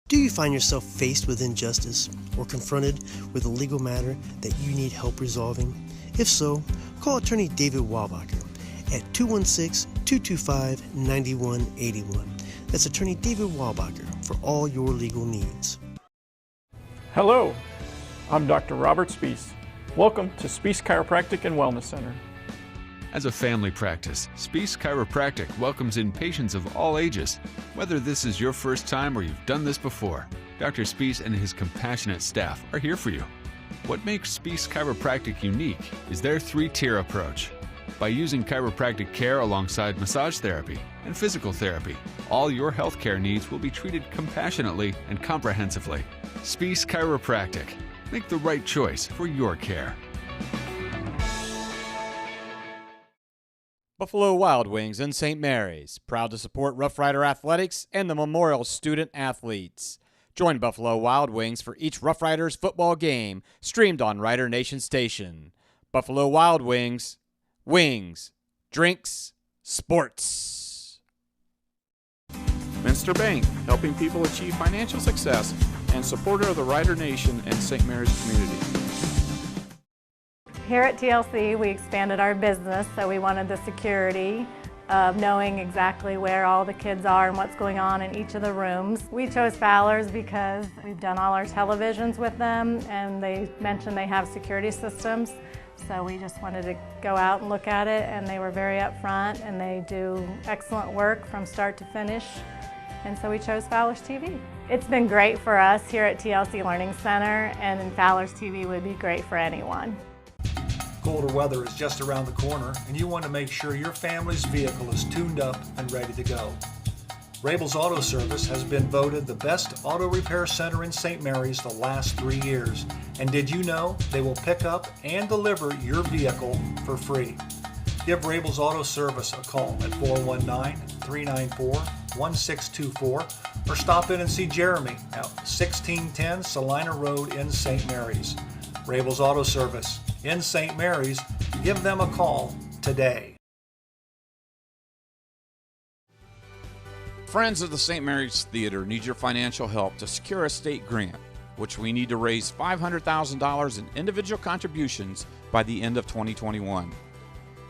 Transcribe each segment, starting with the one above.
Do you find yourself faced with injustice or confronted with a legal matter that you need help resolving? If so, call attorney David Walbacher at 216-225-9181. That's attorney David Walbacher for all your legal needs. Hello, I'm Dr. Robert Spees. Welcome to Spees Chiropractic and Wellness Center. As a family practice, Spees Chiropractic welcomes in patients of all ages. Whether this is your first time or you've done this before, Dr. Spees and his compassionate staff are here for you. What makes Spees Chiropractic unique is their three-tier approach. By using chiropractic care alongside massage therapy and physical therapy, all your healthcare needs will be treated compassionately and comprehensively. Spees Chiropractic. Make the right choice for your care. Buffalo Wild Wings in St. Mary's, proud to support Rough Rider Athletics and the Memorial Student Athletes. Join Buffalo Wild Wings for each Rough Riders football game, streamed on Rider Nation Station. Buffalo Wild Wings, wings, drinks, sports. Minster Bank, helping people achieve financial success, and supporter of the Rider Nation and St. Mary's community. Here at TLC, we expanded our business, so we wanted the security of knowing exactly where all the kids are and what's going on in each of the rooms. We chose Fowler's because we've done all our televisions with them, and they mentioned they have security systems. So we just wanted to go out and look at it, and they were very upfront, and they do excellent work from start to finish. And so we chose Fowler's TV. It's been great for us here at TLC Learning Center, and Fowler's TV would be great for anyone. Colder weather is just around the corner, and you want to make sure your family's vehicle is tuned up and ready to go. Rabel's Auto Service has been voted the best auto repair center in St. Mary's the last 3 years. And did you know they will pick up and deliver your vehicle for free? Give Rabel's Auto Service a call at 419-394-1624 or stop in and see Jeremy at 1610 Salina Road in St. Mary's. Rabel's Auto Service in St. Mary's. Give them a call today. Friends of the St. Mary's Theater need your financial help to secure a state grant, which we need to raise $500,000 in individual contributions by the end of 2021.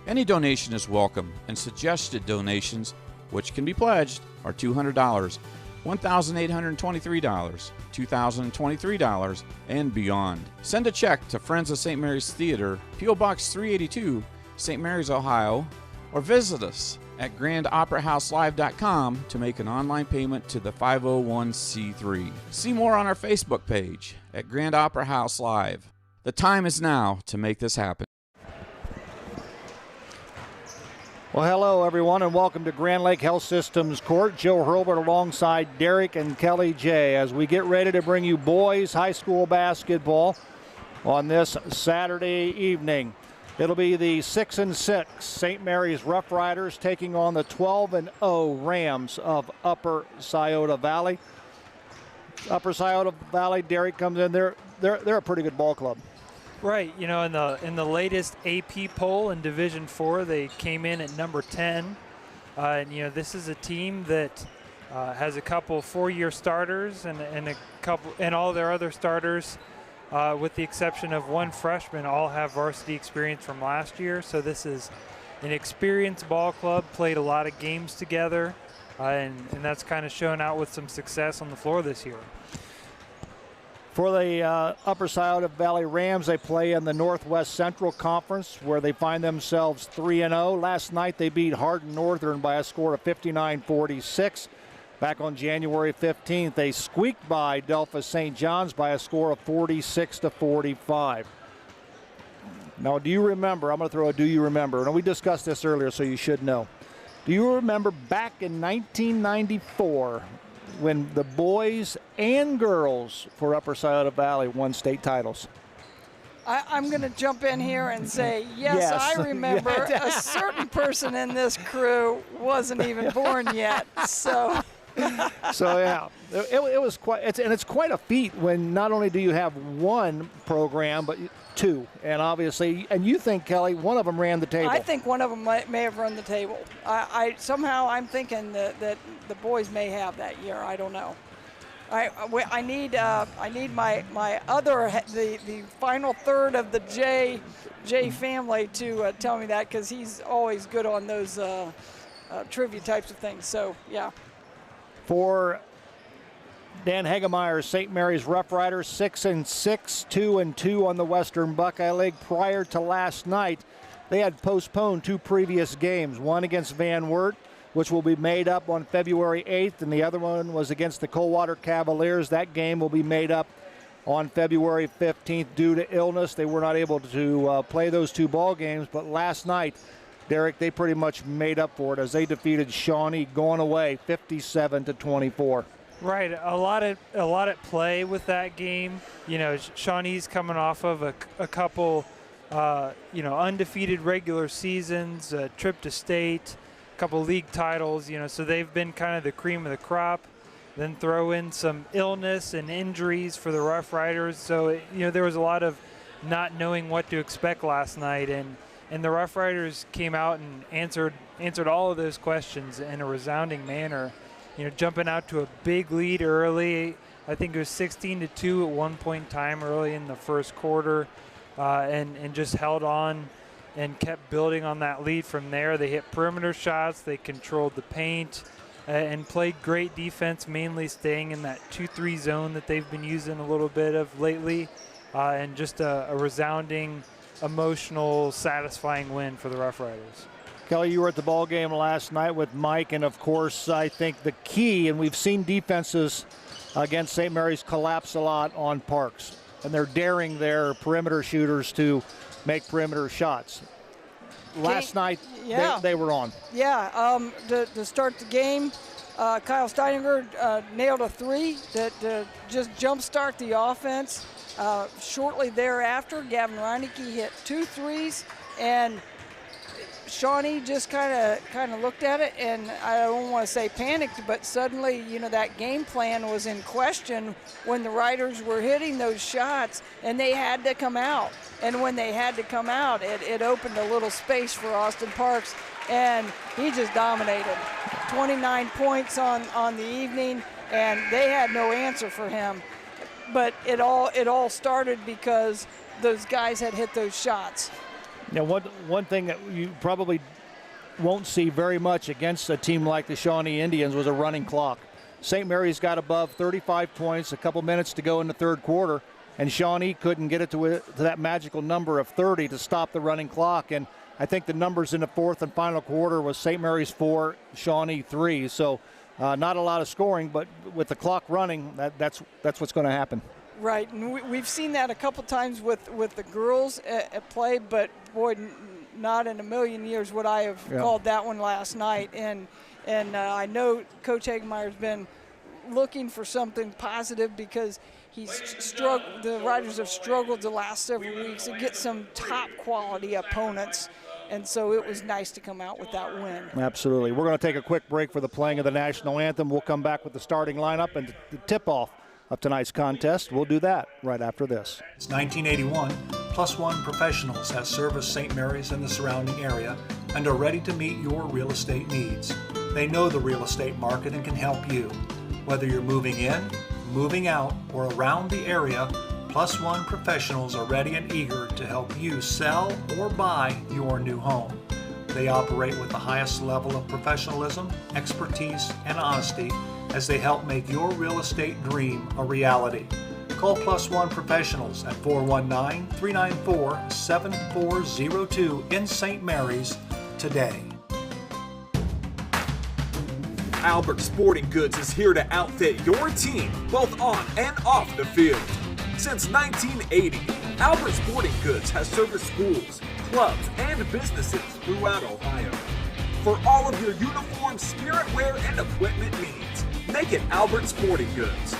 Any donation is welcome, and suggested donations, which can be pledged, are $200, $1,823, $2,023, and beyond. Send a check to Friends of St. Mary's Theater, P.O. Box 382, St. Mary's, Ohio, or visit us at grandoperahouselive.com to make an online payment to the 501c3. See more on our Facebook page at Grand Opera House Live. The time is now to make this happen. Well, hello, everyone, and welcome to Grand Lake Health Systems Court. Joe Hurlbert alongside Derek and Kelly J. as we get ready to bring you boys high school basketball on this Saturday evening. It'll be the 6-6 St. Mary's Rough Riders taking on the 12-0 Rams of Upper Scioto Valley. Upper Scioto Valley, Derek comes in. They're a pretty good ball club. Right, you know, in the latest AP poll in Division IV, they came in at number 10. And you know, this is a team that has a couple four-year starters and all their other starters, with the exception of one freshman, all have varsity experience from last year. So this is an experienced ball club, played a lot of games together, and that's kind of shown out with some success on the floor this year. For the Upper Scioto Valley Rams, they play in the Northwest Central Conference, where they find themselves 3-0. Last night they beat Hardin Northern by a score of 59-46. Back on January 15th, they squeaked by Delphos St. John's by a score of 46-45. Now, do you remember? I'm going to throw a do you remember. Now, we discussed this earlier, so you should know. Do you remember back in 1994 when the boys and girls for Upper Scioto Valley won state titles? I'm going to jump in here and say, yes. I remember. A certain person in this crew wasn't even born yet, so... So yeah, it was quite. It's quite a feat when not only do you have one program but two, and obviously, and you think, Kelly, one of them ran the table. I think one of them may have run the table. I'm thinking that the boys may have that year. I don't know. I need my other the final third of the J family to tell me that, because he's always good on those trivia types of things. So yeah. For Dan Hagemeyer's St. Mary's Rough Riders, 6-6, 2-2 on the Western Buckeye League. Prior to last night, they had postponed 2 previous games, one against Van Wert, which will be made up on February 8th, and the other one was against the Coldwater Cavaliers. That game will be made up on February 15th due to illness. They were not able to play those 2 ball games, but last night, Derek, they pretty much made up for it as they defeated Shawnee going away 57-24. Right, a lot at play with that game. You know, Shawnee's coming off of a couple, undefeated regular seasons, a trip to state, a couple league titles. You know, so they've been kind of the cream of the crop. Then throw in some illness and injuries for the Rough Riders. So there was a lot of not knowing what to expect last night, and the Rough Riders came out and answered all of those questions in a resounding manner. Jumping out to a big lead early. I think it was 16-2 at one point in time early in the first quarter, and just held on and kept building on that lead from there. They hit perimeter shots, they controlled the paint, and played great defense, mainly staying in that 2-3 zone that they've been using a little bit of lately, and just a resounding, emotional, satisfying win for the Rough Riders. Kelly, you were at the ball game last night with Mike, and of course, I think the key, and we've seen defenses against St. Mary's collapse a lot on Parks, and they're daring their perimeter shooters to make perimeter shots. Last night, they were on. Yeah, to start the game, Kyle Steininger nailed a 3 that just jumpstart the offense. Shortly thereafter, Gavin Reineke hit 2 threes, and Shawnee just kind of looked at it, and I don't want to say panicked, but suddenly, that game plan was in question when the Riders were hitting those shots, and they had to come out. And when they had to come out, it opened a little space for Austin Parks, and he just dominated. 29 points on the evening, and they had no answer for him. But it all started because those guys had hit those shots. Now, one thing that you probably won't see very much against a team like the Shawnee Indians was a running clock. St. Mary's got above 35 points, a couple minutes to go in the third quarter, and Shawnee couldn't get it to that magical number of 30 to stop the running clock. And I think the numbers in the fourth and final quarter was St. Mary's 4, Shawnee 3. So not a lot of scoring, but with the clock running, that's what's going to happen. Right, and we've seen that a couple times with the girls at play, but boy, not in a million years would I have called that one last night. And I know Coach Hagemeyer's been looking for something positive, because the Riders have struggled the last several weeks to get some top quality opponents. And so it was nice to come out with that win. Absolutely. We're going to take a quick break for the playing of the national anthem. We'll come back with the starting lineup and the tip-off of tonight's contest. We'll do that right after this. It's 1981. Plus One Professionals has serviced St. Mary's and the surrounding area and are ready to meet your real estate needs. They know the real estate market and can help you. Whether you're moving in, moving out, or around the area, Plus One Professionals are ready and eager to help you sell or buy your new home. They operate with the highest level of professionalism, expertise, and honesty as they help make your real estate dream a reality. Call Plus One Professionals at 419-394-7402 in St. Mary's today. Albert Sporting Goods is here to outfit your team both on and off the field. Since 1980, Albert Sporting Goods has serviced schools, clubs, and businesses throughout Ohio. For all of your uniform, spirit wear, and equipment needs, make it Albert Sporting Goods.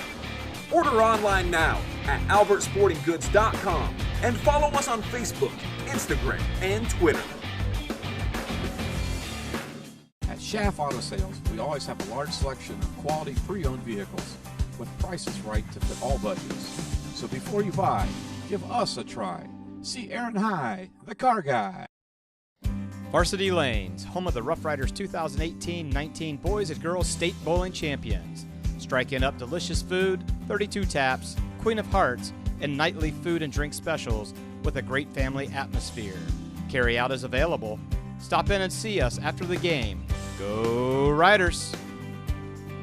Order online now at albertsportinggoods.com and follow us on Facebook, Instagram, and Twitter. At Schaff Auto Sales, we always have a large selection of quality pre-owned vehicles with prices right to fit all budgets. So before you buy, give us a try. See Aaron High, the car guy. Varsity Lanes, home of the Rough Riders 2018-19 Boys and Girls State Bowling Champions. Striking up delicious food, 32 taps, Queen of Hearts, and nightly food and drink specials with a great family atmosphere. Carry out is available. Stop in and see us after the game. Go Riders!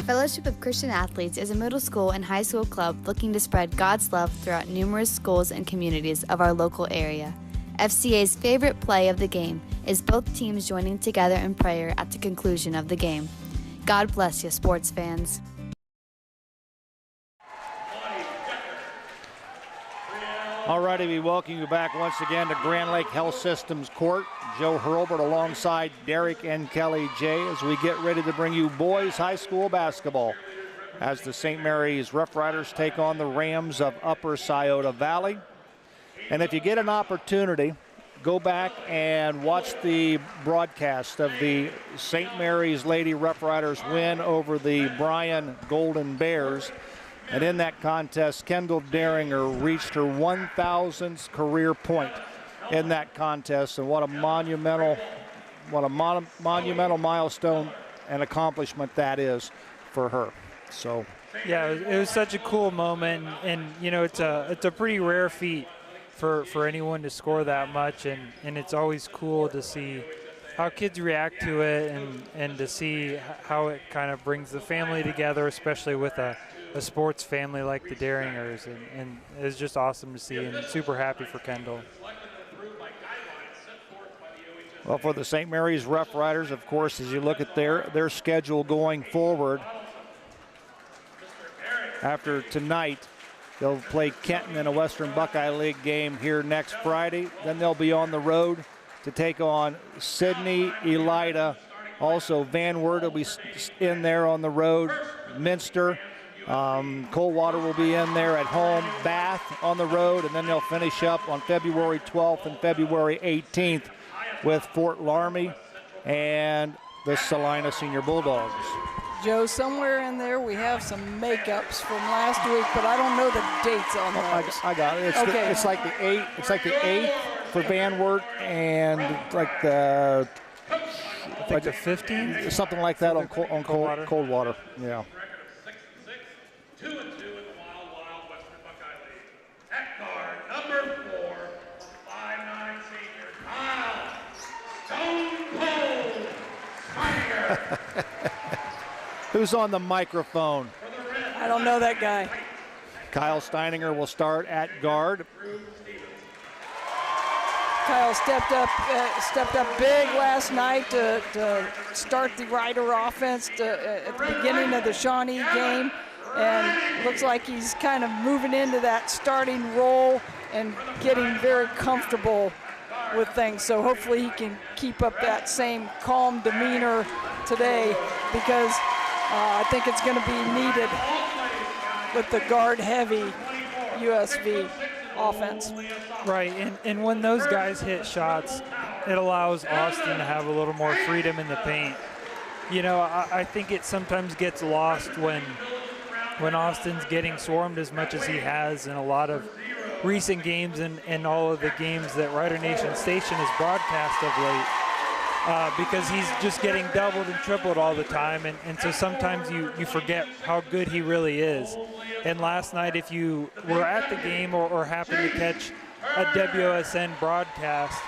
Fellowship of Christian Athletes is a middle school and high school club looking to spread God's love throughout numerous schools and communities of our local area. FCA's favorite play of the game is both teams joining together in prayer at the conclusion of the game. God bless you, sports fans. All righty, we welcome you back once again to Grand Lake Health Systems Court. Joe Hurlbert alongside Derek and Kelly J as we get ready to bring you boys high school basketball as the St. Mary's Rough Riders take on the Rams of Upper Scioto Valley. And if you get an opportunity, go back and watch the broadcast of the St. Mary's Lady Rough Riders win over the Bryan Golden Bears. And in that contest, Kendall Daringer reached her 1,000th career point in that contest. And what a monumental milestone and accomplishment that is for her. So, yeah, it was such a cool moment, and you know, it's a pretty rare feat for anyone to score that much, and it's always cool to see how kids react to it, and to see how it kind of brings the family together, especially with a sports family like the Daringers, and it's just awesome to see, and super happy for Kendall. Well, for the St. Mary's Rough Riders, of course, as you look at their schedule going forward, after tonight, they'll play Kenton in a Western Buckeye League game here next Friday. Then they'll be on the road to take on Sidney, Elida. Also, Van Wert will be in there on the road. Minster. Coldwater will be in there at home. Bath on the road, and then they'll finish up on February 12th and February 18th with Fort Laramie and the Salina Senior Bulldogs. Joe, somewhere in there we have some makeups from last week, but I don't know the dates on those. I got it. It's like the 8th. It's like the 8th for Van Wert, and like the I think the 15th, something like that on Coldwater. Yeah. 2-2 in the Wild Western Buckeye League. At guard, number 4, 5'9" senior Kyle Stone Cold Steininger. Who's on the microphone? I don't know that guy. Kyle Steininger will start at guard. Kyle stepped up big last night to start the Rider offense at the beginning of the Shawnee game. And looks like he's kind of moving into that starting role and getting very comfortable with things. So hopefully he can keep up that same calm demeanor today, because I think it's going to be needed with the guard-heavy USV offense. Right, and when those guys hit shots, it allows Austin to have a little more freedom in the paint. You know, I think it sometimes gets lost when Austin's getting swarmed as much as he has in a lot of recent games and all of the games that Rider Nation Station has broadcast of late, because he's just getting doubled and tripled all the time, and so sometimes you forget how good he really is. And last night, if you were at the game or happened to catch a WSN broadcast,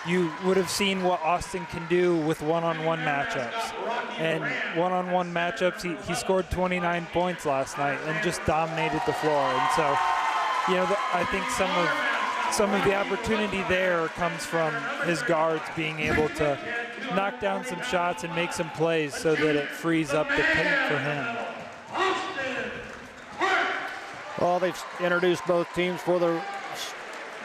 you would have seen what Austin can do with one-on-one matchups. And one-on-one matchups, he scored 29 points last night and just dominated the floor. And so, you know, I think some of the opportunity there comes from his guards being able to knock down some shots and make some plays so that it frees up the paint for him. Well, they've introduced both teams. For the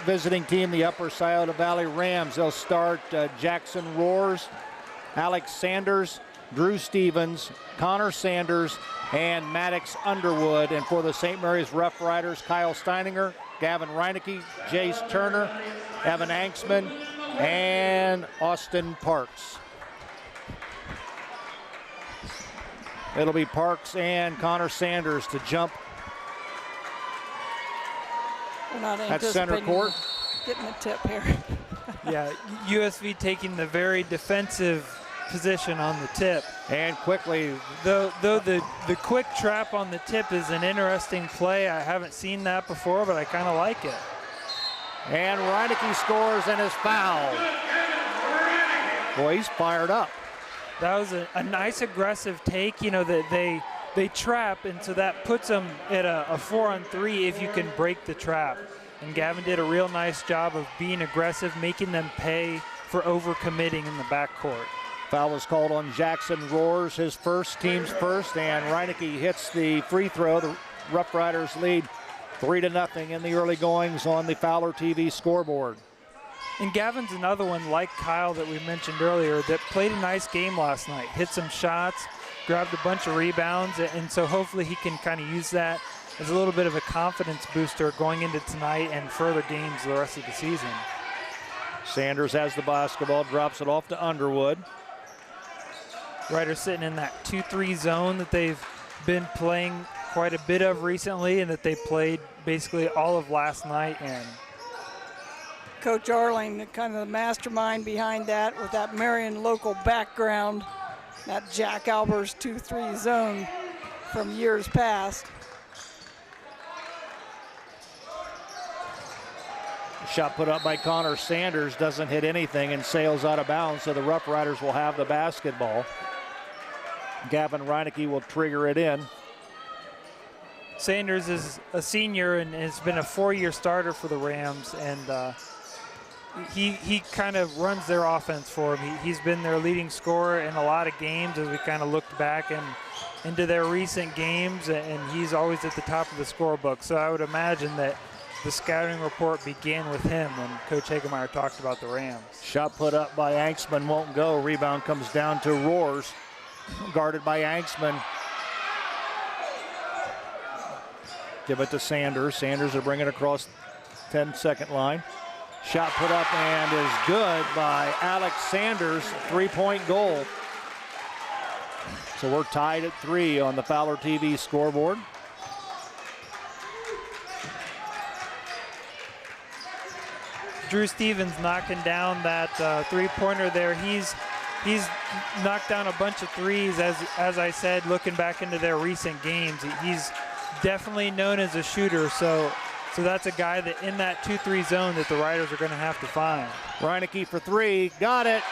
visiting team, the Upper Scioto Valley Rams, they'll start Jackson Roars, Alex Sanders, Drew Stevens, Connor Sanders, and Maddox Underwood. And for the St. Mary's Rough Riders, Kyle Steininger, Gavin Reinecke, Jace Turner, Evan Anksman, and Austin Parks. It'll be Parks and Connor Sanders to jump at center court. Getting a tip here. Yeah, USV taking the very defensive position on the tip. And quickly, though the quick trap on the tip is an interesting play. I haven't seen that before, but I kind of like it. And Reineke scores and is fouled. Boy, he's fired up. That was a nice aggressive take, you know, that they trap, and so that puts them at a 4-on-3 if you can break the trap. And Gavin did a real nice job of being aggressive, making them pay for overcommitting in the backcourt. Foul was called on Jackson Roars, his first, team's first, and Reineke hits the free throw. The Rough Riders lead 3-0 in the early goings on the Fowler TV scoreboard. And Gavin's another one like Kyle that we mentioned earlier that played a nice game last night, hit some shots, grabbed a bunch of rebounds, and so hopefully he can kind of use that as a little bit of a confidence booster going into tonight and further games the rest of the season. Sanders has the basketball, drops it off to Underwood. Riders sitting in that 2-3 zone that they've been playing quite a bit of recently and that they played basically all of last night. And Coach Arling, kind of the mastermind behind that with that Marion local background, that Jack Albers 2-3 zone from years past. Shot put up by Connor Sanders doesn't hit anything and sails out of bounds, so the Rough Riders will have the basketball. Gavin Reineke will trigger it in. Sanders is a senior and has been a 4-year starter for the Rams, and he kind of runs their offense for them. He's been their leading scorer in a lot of games as we kind of looked back into their recent games, and he's always at the top of the scorebook. So I would imagine that the scouting report began with him when Coach Hagemeyer talked about the Rams. Shot put up by Anksman won't go. Rebound comes down to Roars, guarded by Anksman. Give it to Sanders. Sanders will bring it across 10-second line. Shot put up and is good by Alex Sanders, 3-point goal. So we're tied at 3 on the Fowler TV scoreboard. Drew Stevens knocking down that three-pointer there. He's knocked down a bunch of threes, as I said, looking back into their recent games. He's definitely known as a shooter, so that's a guy that in that 2-3 zone that the Riders are going to have to find. Reineke for 3, got it.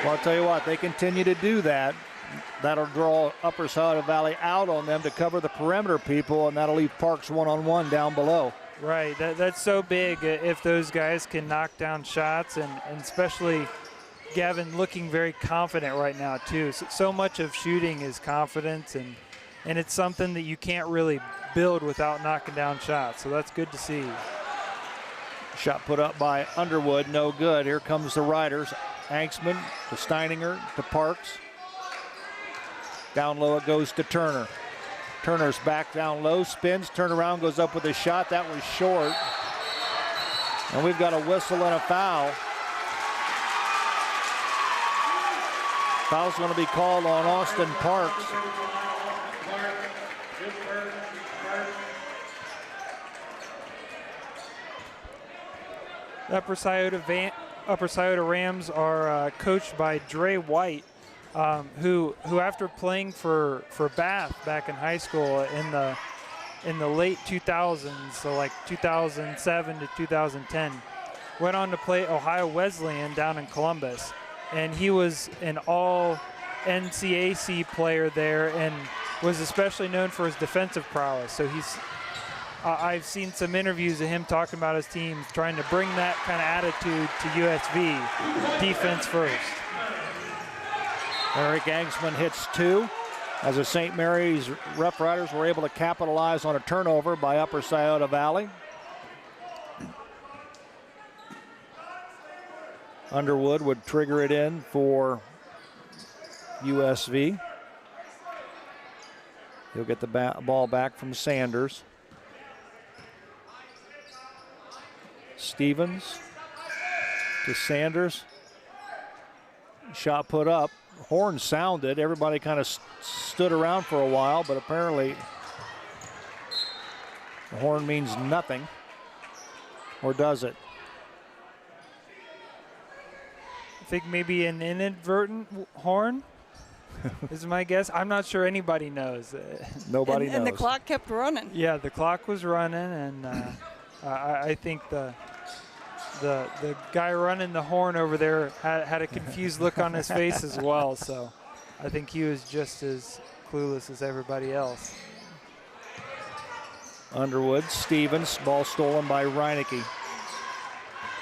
Well, I'll tell you what, they continue to do that. That'll draw Upper Scioto Valley out on them to cover the perimeter people, and that'll leave Parks one-on-one down below. Right, that's so big if those guys can knock down shots, and especially Gavin looking very confident right now too. So much of shooting is confidence, and it's something that you can't really build without knocking down shots, so that's good to see. Shot put up by Underwood, no good. Here comes the Riders. Anksman to Steininger to Parks. Down low it goes to Turner. Turner's back down low, spins, turn around, goes up with a shot. That was short. And we've got a whistle and a foul. Foul's going to be called on Austin Parks. Upper Scioto Rams are coached by Dre White, who after playing for Bath back in high school in the late 2000s, so like 2007 to 2010, went on to play Ohio Wesleyan down in Columbus, and he was an all NCAC player there and was especially known for his defensive prowess. So I've seen some interviews of him talking about his team trying to bring that kind of attitude to USV, defense first. Eric Anksman hits 2 as the St. Mary's Rough Riders were able to capitalize on a turnover by Upper Scioto Valley. Underwood would trigger it in for USV. He'll get the ball back from Sanders. Stevens to Sanders. Shot put up. Horn sounded. Everybody kind of stood around for a while, but apparently the horn means nothing. Or does it? think maybe an inadvertent horn is my guess. I'm not sure anybody knows. Nobody knows. And the clock kept running. Yeah, the clock was running, and I think the guy running the horn over there had a confused look on his face as well. So I think he was just as clueless as everybody else. Underwood, Stevens, ball stolen by Reinecke.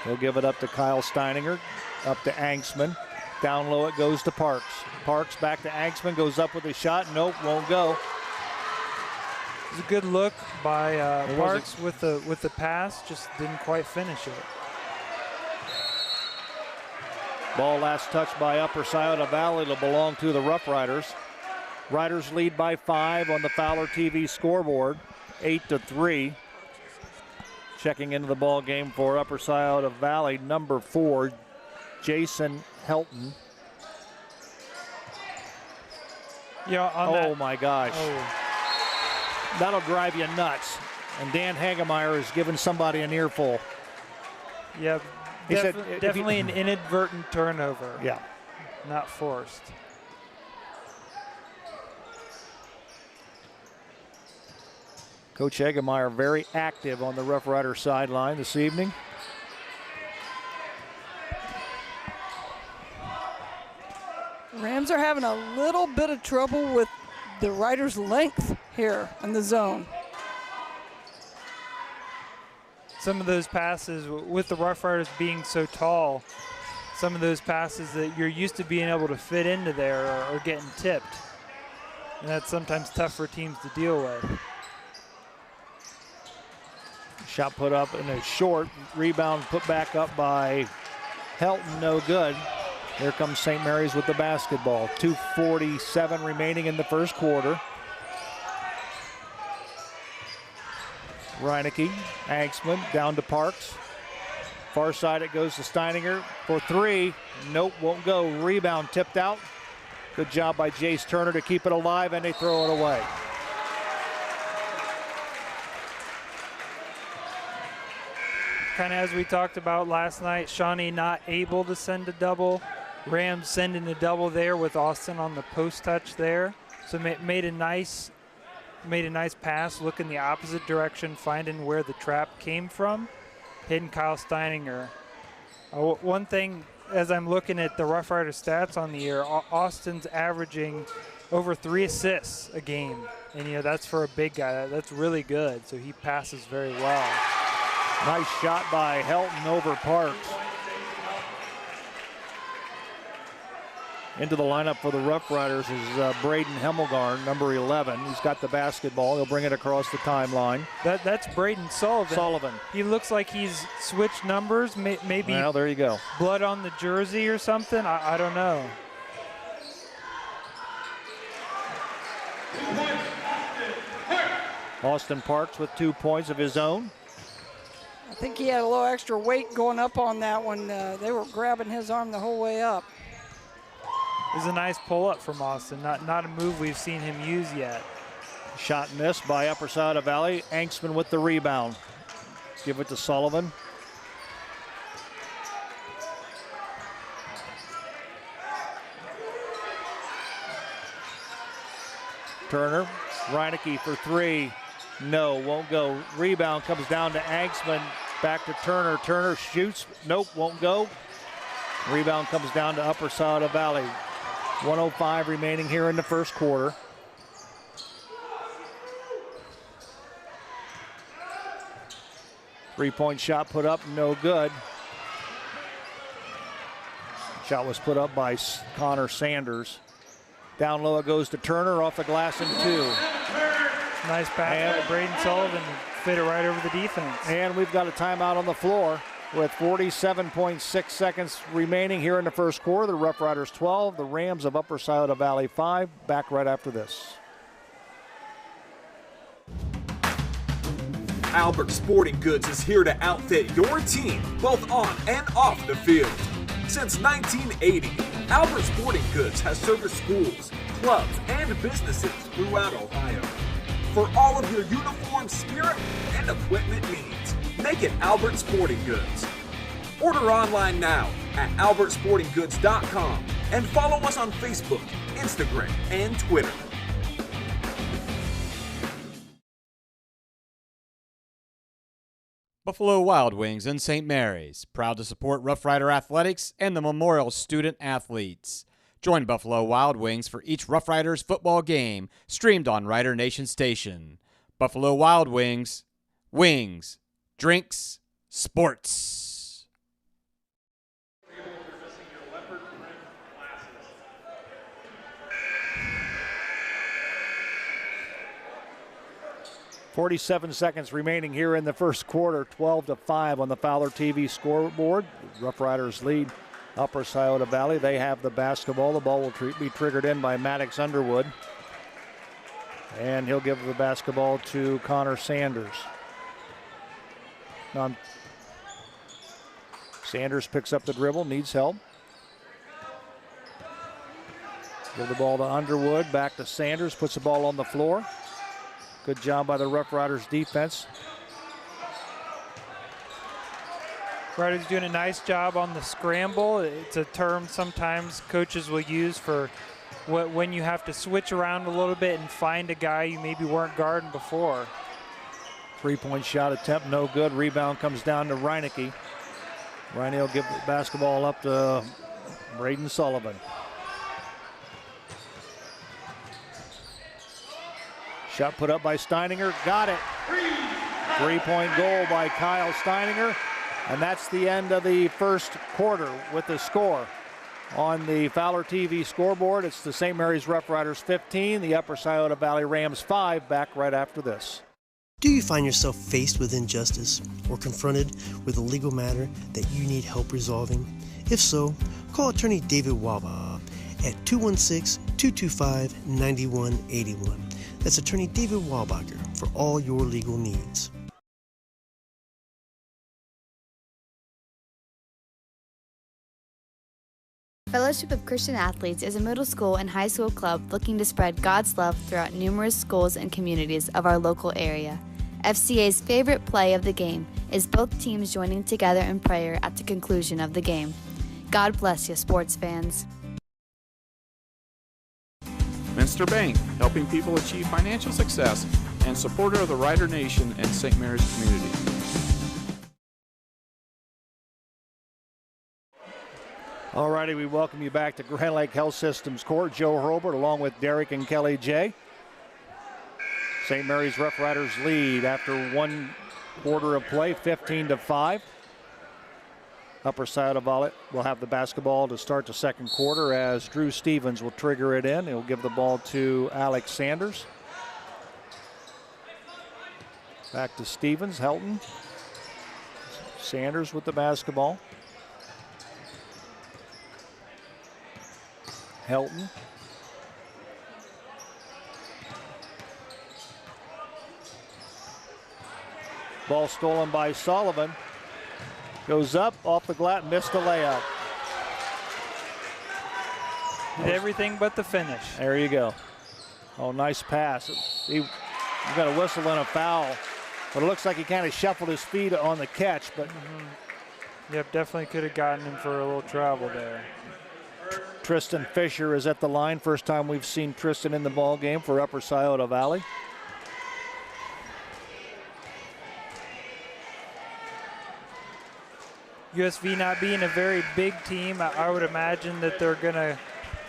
He'll give it up to Kyle Steininger, up to Angstman. Down low it goes to Parks. Parks back to Angstman, goes up with a shot. Nope, won't go. It was a good look by Parks with the pass, just didn't quite finish it. Ball last touched by Upper Scioto Valley to belong to the Rough Riders. Riders lead by 5 on the Fowler TV scoreboard, 8-3. Checking into the ball game for Upper Scioto Valley, number 4, Jason Helton. Yeah. Oh my gosh. That'll drive you nuts. And Dan Hagemeyer is giving somebody an earful. Yeah, He said, definitely an inadvertent turnover. Yeah. Not forced. Coach Hagemeyer very active on the Rough Rider sideline this evening. Rams are having a little bit of trouble with the Riders' length here in the zone. Some of those passes, with the Rough Riders being so tall, some of those passes that you're used to being able to fit into there are getting tipped. And that's sometimes tough for teams to deal with. Shot put up in a short, rebound put back up by Helton, no good. Here comes St. Mary's with the basketball. 2:47 remaining in the first quarter. Reinecke, Angstman, down to Parks. Far side it goes to Steininger for 3. Nope, won't go. Rebound tipped out. Good job by Jace Turner to keep it alive, and they throw it away. Kind of as we talked about last night, Shawnee not able to send a double. Rams sending a double there with Austin on the post touch there. So made a nice pass, looking the opposite direction, finding where the trap came from, hitting Kyle Steininger. One thing, as I'm looking at the Rough Rider stats on the year, Austin's averaging over 3 assists a game. And, that's for a big guy. That's really good. So he passes very well. Nice shot by Helton over Parks. Into the lineup for the Rough Riders is Braden Hemmelgarn, number 11. He's got the basketball. He'll bring it across the timeline. That's Braden Sullivan. He looks like he's switched numbers, maybe. Well, there you go. Blood on the jersey or something. I don't know. Austin Parks with 2 points of his own. I think he had a little extra weight going up on that one. They were grabbing his arm the whole way up. It was a nice pull-up from Austin. Not a move we've seen him use yet. Shot missed by Upper Scioto Valley. Angstman with the rebound. Give it to Sullivan. Turner, Reinecke for 3. No, won't go. Rebound comes down to Angstman. Back to Turner. Turner shoots. Nope, won't go. Rebound comes down to Upper Scioto Valley. 1:05 remaining here in the first quarter. Three-point shot put up, no good. Shot was put up by Connor Sanders. Down low it goes to Turner, off the glass and 2. Nice pass by Braden Sullivan, fit it right over the defense. And we've got a timeout on the floor with 47.6 seconds remaining here in the first quarter. The Rough Riders 12, the Rams of Upper Scioto Valley 5. Back right after this. Albert Sporting Goods is here to outfit your team, both on and off the field. Since 1980, Albert Sporting Goods has serviced schools, clubs, and businesses throughout Ohio. For all of your uniform, spirit, and equipment needs, make it Albert Sporting Goods. Order online now at albertsportinggoods.com and follow us on Facebook, Instagram, and Twitter. Buffalo Wild Wings and St. Mary's, proud to support Rough Rider Athletics and the Memorial Student Athletes. Join Buffalo Wild Wings for each Rough Riders football game, streamed on Rider Nation Station. Buffalo Wild Wings, wings, drinks, sports. 47 seconds remaining here in the first quarter. 12-5 on the Fowler TV scoreboard. Rough Riders lead Upper Scioto Valley. They have the basketball. The ball will be triggered in by Maddox Underwood. And he'll give the basketball to Connor Sanders. Sanders picks up the dribble, needs help. Give the ball to Underwood, back to Sanders, puts the ball on the floor. Good job by the Rough Riders defense. Riders doing a nice job on the scramble. It's a term sometimes coaches will use for when you have to switch around a little bit and find a guy you maybe weren't guarding before. Three-point shot attempt, no good. Rebound comes down to Reinecke. Reinecke will give the basketball up to Braden Sullivan. Shot put up by Steininger, got it. Three-point goal by Kyle Steininger. And that's the end of the first quarter with the score. On the Fowler TV scoreboard, it's the St. Mary's Rough Riders 15, the Upper Scioto Valley Rams 5, back right after this. Do you find yourself faced with injustice or confronted with a legal matter that you need help resolving? If so, call attorney David Wabach at 216-225-9181. That's attorney David Walbacher for all your legal needs. Fellowship of Christian Athletes is a middle school and high school club looking to spread God's love throughout numerous schools and communities of our local area. FCA's favorite play of the game is both teams joining together in prayer at the conclusion of the game. God bless you, sports fans. Minster Bank, helping people achieve financial success, and supporter of the Rider Nation and St. Mary's community. All righty, we welcome you back to Grand Lake Health Systems Court. Joe Hurlbert along with Derek and Kelly J. St. Mary's Rough Riders lead after one quarter of play, 15-5. Upper Scioto Valley will have the basketball to start the second quarter as Drew Stevens will trigger it in. He'll give the ball to Alex Sanders. Back to Stevens, Helton. Sanders with the basketball. Helton. Ball stolen by Sullivan. Goes up, off the glass, missed a layup. Did everything but the finish. There you go. Oh, nice pass. He got a whistle and a foul, but it looks like he kind of shuffled his feet on the catch. But Yep, definitely could have gotten him for a little travel there. Tristan Fisher is at the line. First time we've seen Tristan in the ball game for Upper Scioto Valley. USV not being a very big team, I would imagine that they're going to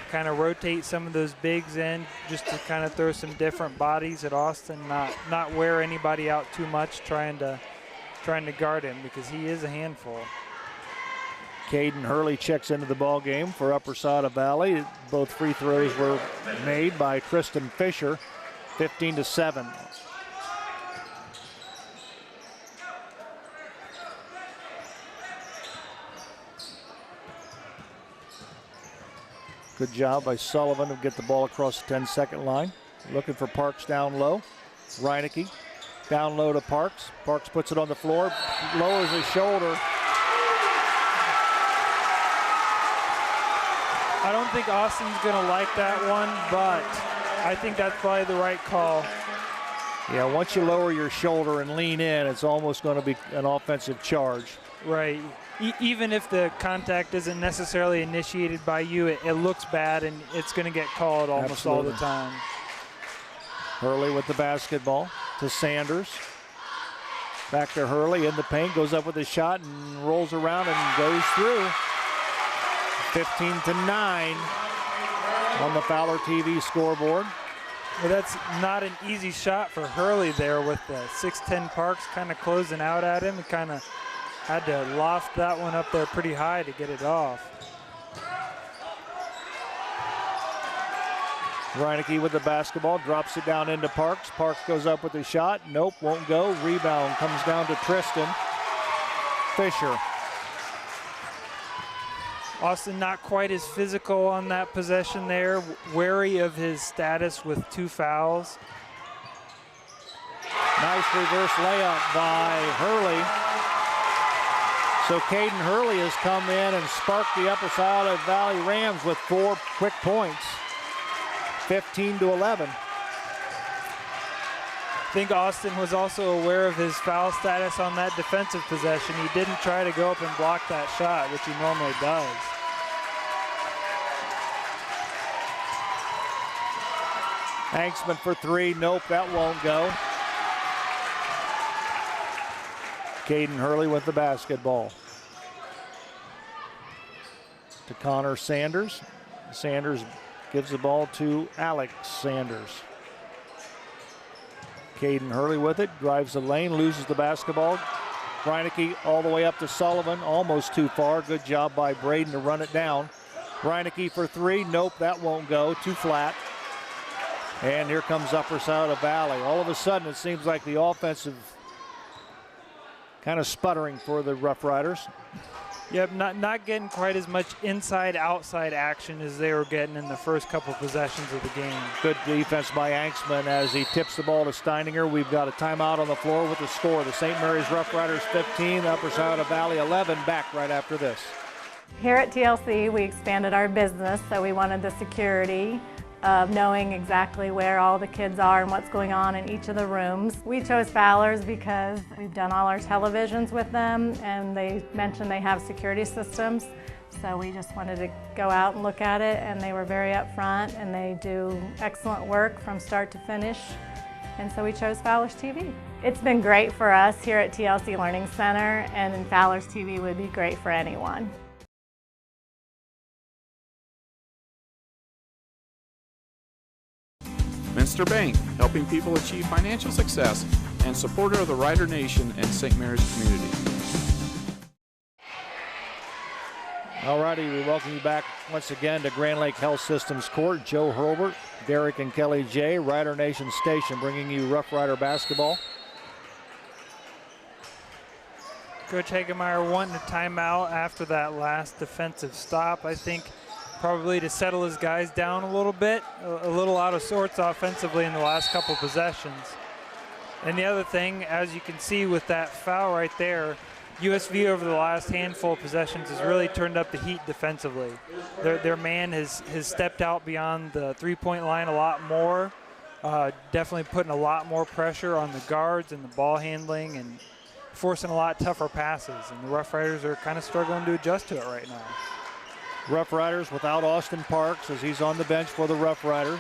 kind of rotate some of those bigs in just to kind of throw some different bodies at Austin, not wear anybody out too much, trying to guard him because he is a handful. Caden Hurley checks into the ball game for Upper Scioto Valley. Both free throws were made by Tristan Fisher, 15-7. Good job by Sullivan to get the ball across the 10-second line. Looking for Parks down low. Reinecke down low to Parks. Parks puts it on the floor, lowers his shoulder. I don't think Austin's going to like that one, but I think that's probably the right call. Yeah, once you lower your shoulder and lean in, it's almost going to be an offensive charge. Right. Even if the contact isn't necessarily initiated by you, it looks bad and it's going to get called almost all the time. Hurley with the basketball to Sanders. Back to Hurley in the paint, goes up with a shot and rolls around and goes through. 15-9 on the Fowler TV scoreboard. Well, that's not an easy shot for Hurley there with the 6'10 Parks kind of closing out at him. He kind of had to loft that one up there pretty high to get it off. Reinecke with the basketball, drops it down into Parks. Parks goes up with a shot. Nope, won't go. Rebound comes down to Tristan Fisher. Austin not quite as physical on that possession there, wary of his status with 2 fouls. Nice reverse layup by Hurley. So Caden Hurley has come in and sparked the upper side of Valley Rams with 4 quick points. 15-11. I think Austin was also aware of his foul status on that defensive possession. He didn't try to go up and block that shot, which he normally does. Hanksman for 3, nope, that won't go. Caden Hurley with the basketball. To Connor Sanders. Sanders gives the ball to Alex Sanders. Caden Hurley with it, drives the lane, loses the basketball. Reinecke all the way up to Sullivan, almost too far. Good job by Braden to run it down. Reinecke for 3, nope, that won't go, too flat. And here comes upper side of Valley. All of a sudden, it seems like the offensive kind of sputtering for the Rough Riders. Yep, not getting quite as much inside-outside action as they were getting in the first couple possessions of the game. Good defense by Hanksman as he tips the ball to Steininger. We've got a timeout on the floor with the score. The St. Mary's Rough Riders 15, the upper side of Valley 11. Back right after this. Here at TLC, we expanded our business, so we wanted the security of knowing exactly where all the kids are and what's going on in each of the rooms. We chose Fowler's because we've done all our televisions with them and they mentioned they have security systems. So we just wanted to go out and look at it, and they were very upfront and they do excellent work from start to finish. And so we chose Fowler's TV. It's been great for us here at TLC Learning Center, and Fowler's TV would be great for anyone. Minster Bank, helping people achieve financial success, and supporter of the Rider Nation and St. Mary's community. Alrighty, we welcome you back once again to Grand Lake Health Systems Court. Joe Hurlbert, Derek and Kelly J, Rider Nation Station, bringing you Rough Rider basketball. Coach Hagemeyer wanting a timeout after that last defensive stop, I think. Probably to settle his guys down a little bit, a little out of sorts offensively in the last couple possessions. And the other thing, as you can see with that foul right there, USV over the last handful of possessions has really turned up the heat defensively. Their man has stepped out beyond the three-point line a lot more, definitely putting a lot more pressure on the guards and the ball handling and forcing a lot tougher passes. And the Rough Riders are kind of struggling to adjust to it right now. Rough Riders without Austin Parks as he's on the bench for the Rough Riders.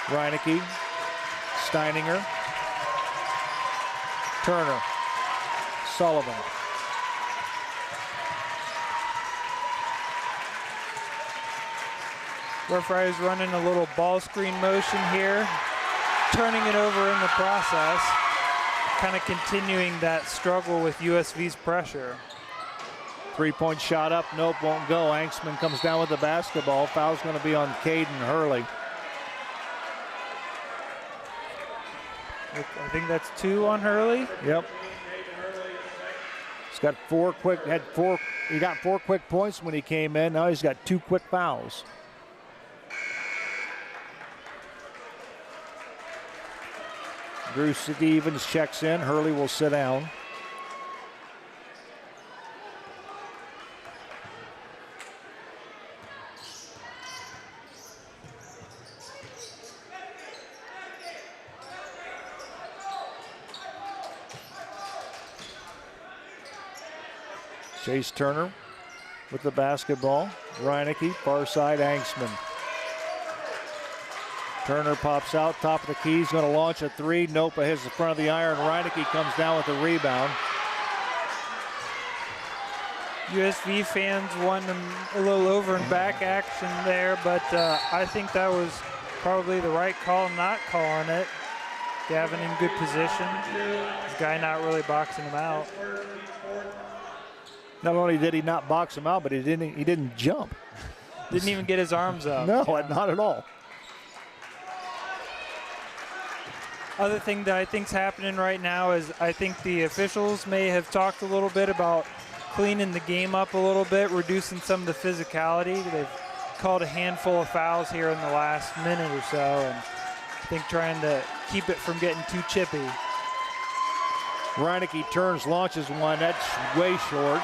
Reinecke, Steininger, Turner, Sullivan. Rough Riders running a little ball screen motion here, turning it over in the process, kind of continuing that struggle with USV's pressure. Three-point shot up, nope, won't go. Hanksman comes down with the basketball. Foul's going to be on Caden Hurley. I think that's 2 on Hurley. Yep. He's got he got 4 quick points when he came in. Now he's got 2 quick fouls. Drew Stevens checks in. Hurley will sit down. Chase Turner with the basketball. Reinecke, far side, Angstman. Turner pops out, top of the key. He's going to launch a three. Nope, it hits the front of the iron. Reinecke comes down with the rebound. USV fans want a little over and back action there, but I think that was probably the right call, not calling it. Gavin in good position. This guy not really boxing him out. Not only did he not box him out, but he didn't jump. Didn't even get his arms up. No, not at all. Other thing that I think's happening right now is I think the officials may have talked a little bit about cleaning the game up a little bit, reducing some of the physicality. They've called a handful of fouls here in the last minute or so, and I think trying to keep it from getting too chippy. Reinecke turns, launches one. That's way short.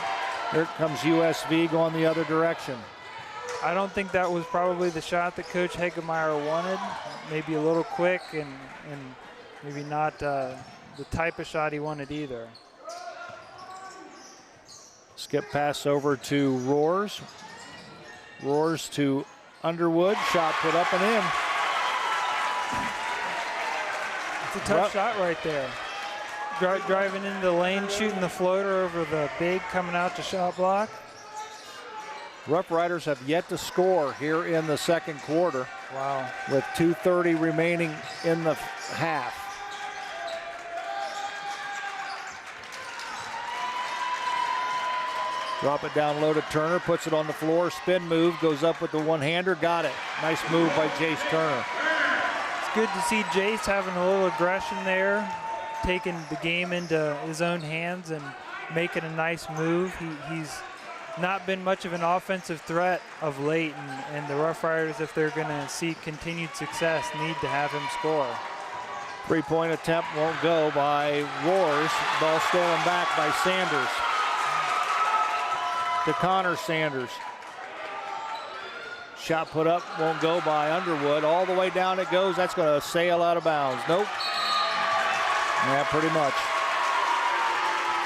Here comes USV going the other direction. I don't think that was probably the shot that Coach Hegemeyer wanted. Maybe a little quick and maybe not the type of shot he wanted either. Skip pass over to Roars. Roars to Underwood. Shot put up and in. It's a tough shot right there. Driving into the lane, shooting the floater over the big, coming out to shot block. Rough Riders have yet to score here in the second quarter. Wow. With 2:30 remaining in the half. Drop it down low to Turner, puts it on the floor, spin move, goes up with the one-hander, got it. Nice move by Jace Turner. It's good to see Jace having a little aggression there, taking the game into his own hands and making a nice move. He's not been much of an offensive threat of late, and the Rough Riders, if they're going to see continued success, need to have him score. Three-point attempt won't go by Roars. Ball stolen back by Sanders. To Connor Sanders. Shot put up, won't go by Underwood. All the way down it goes. That's going to sail out of bounds. Nope. Yeah, pretty much.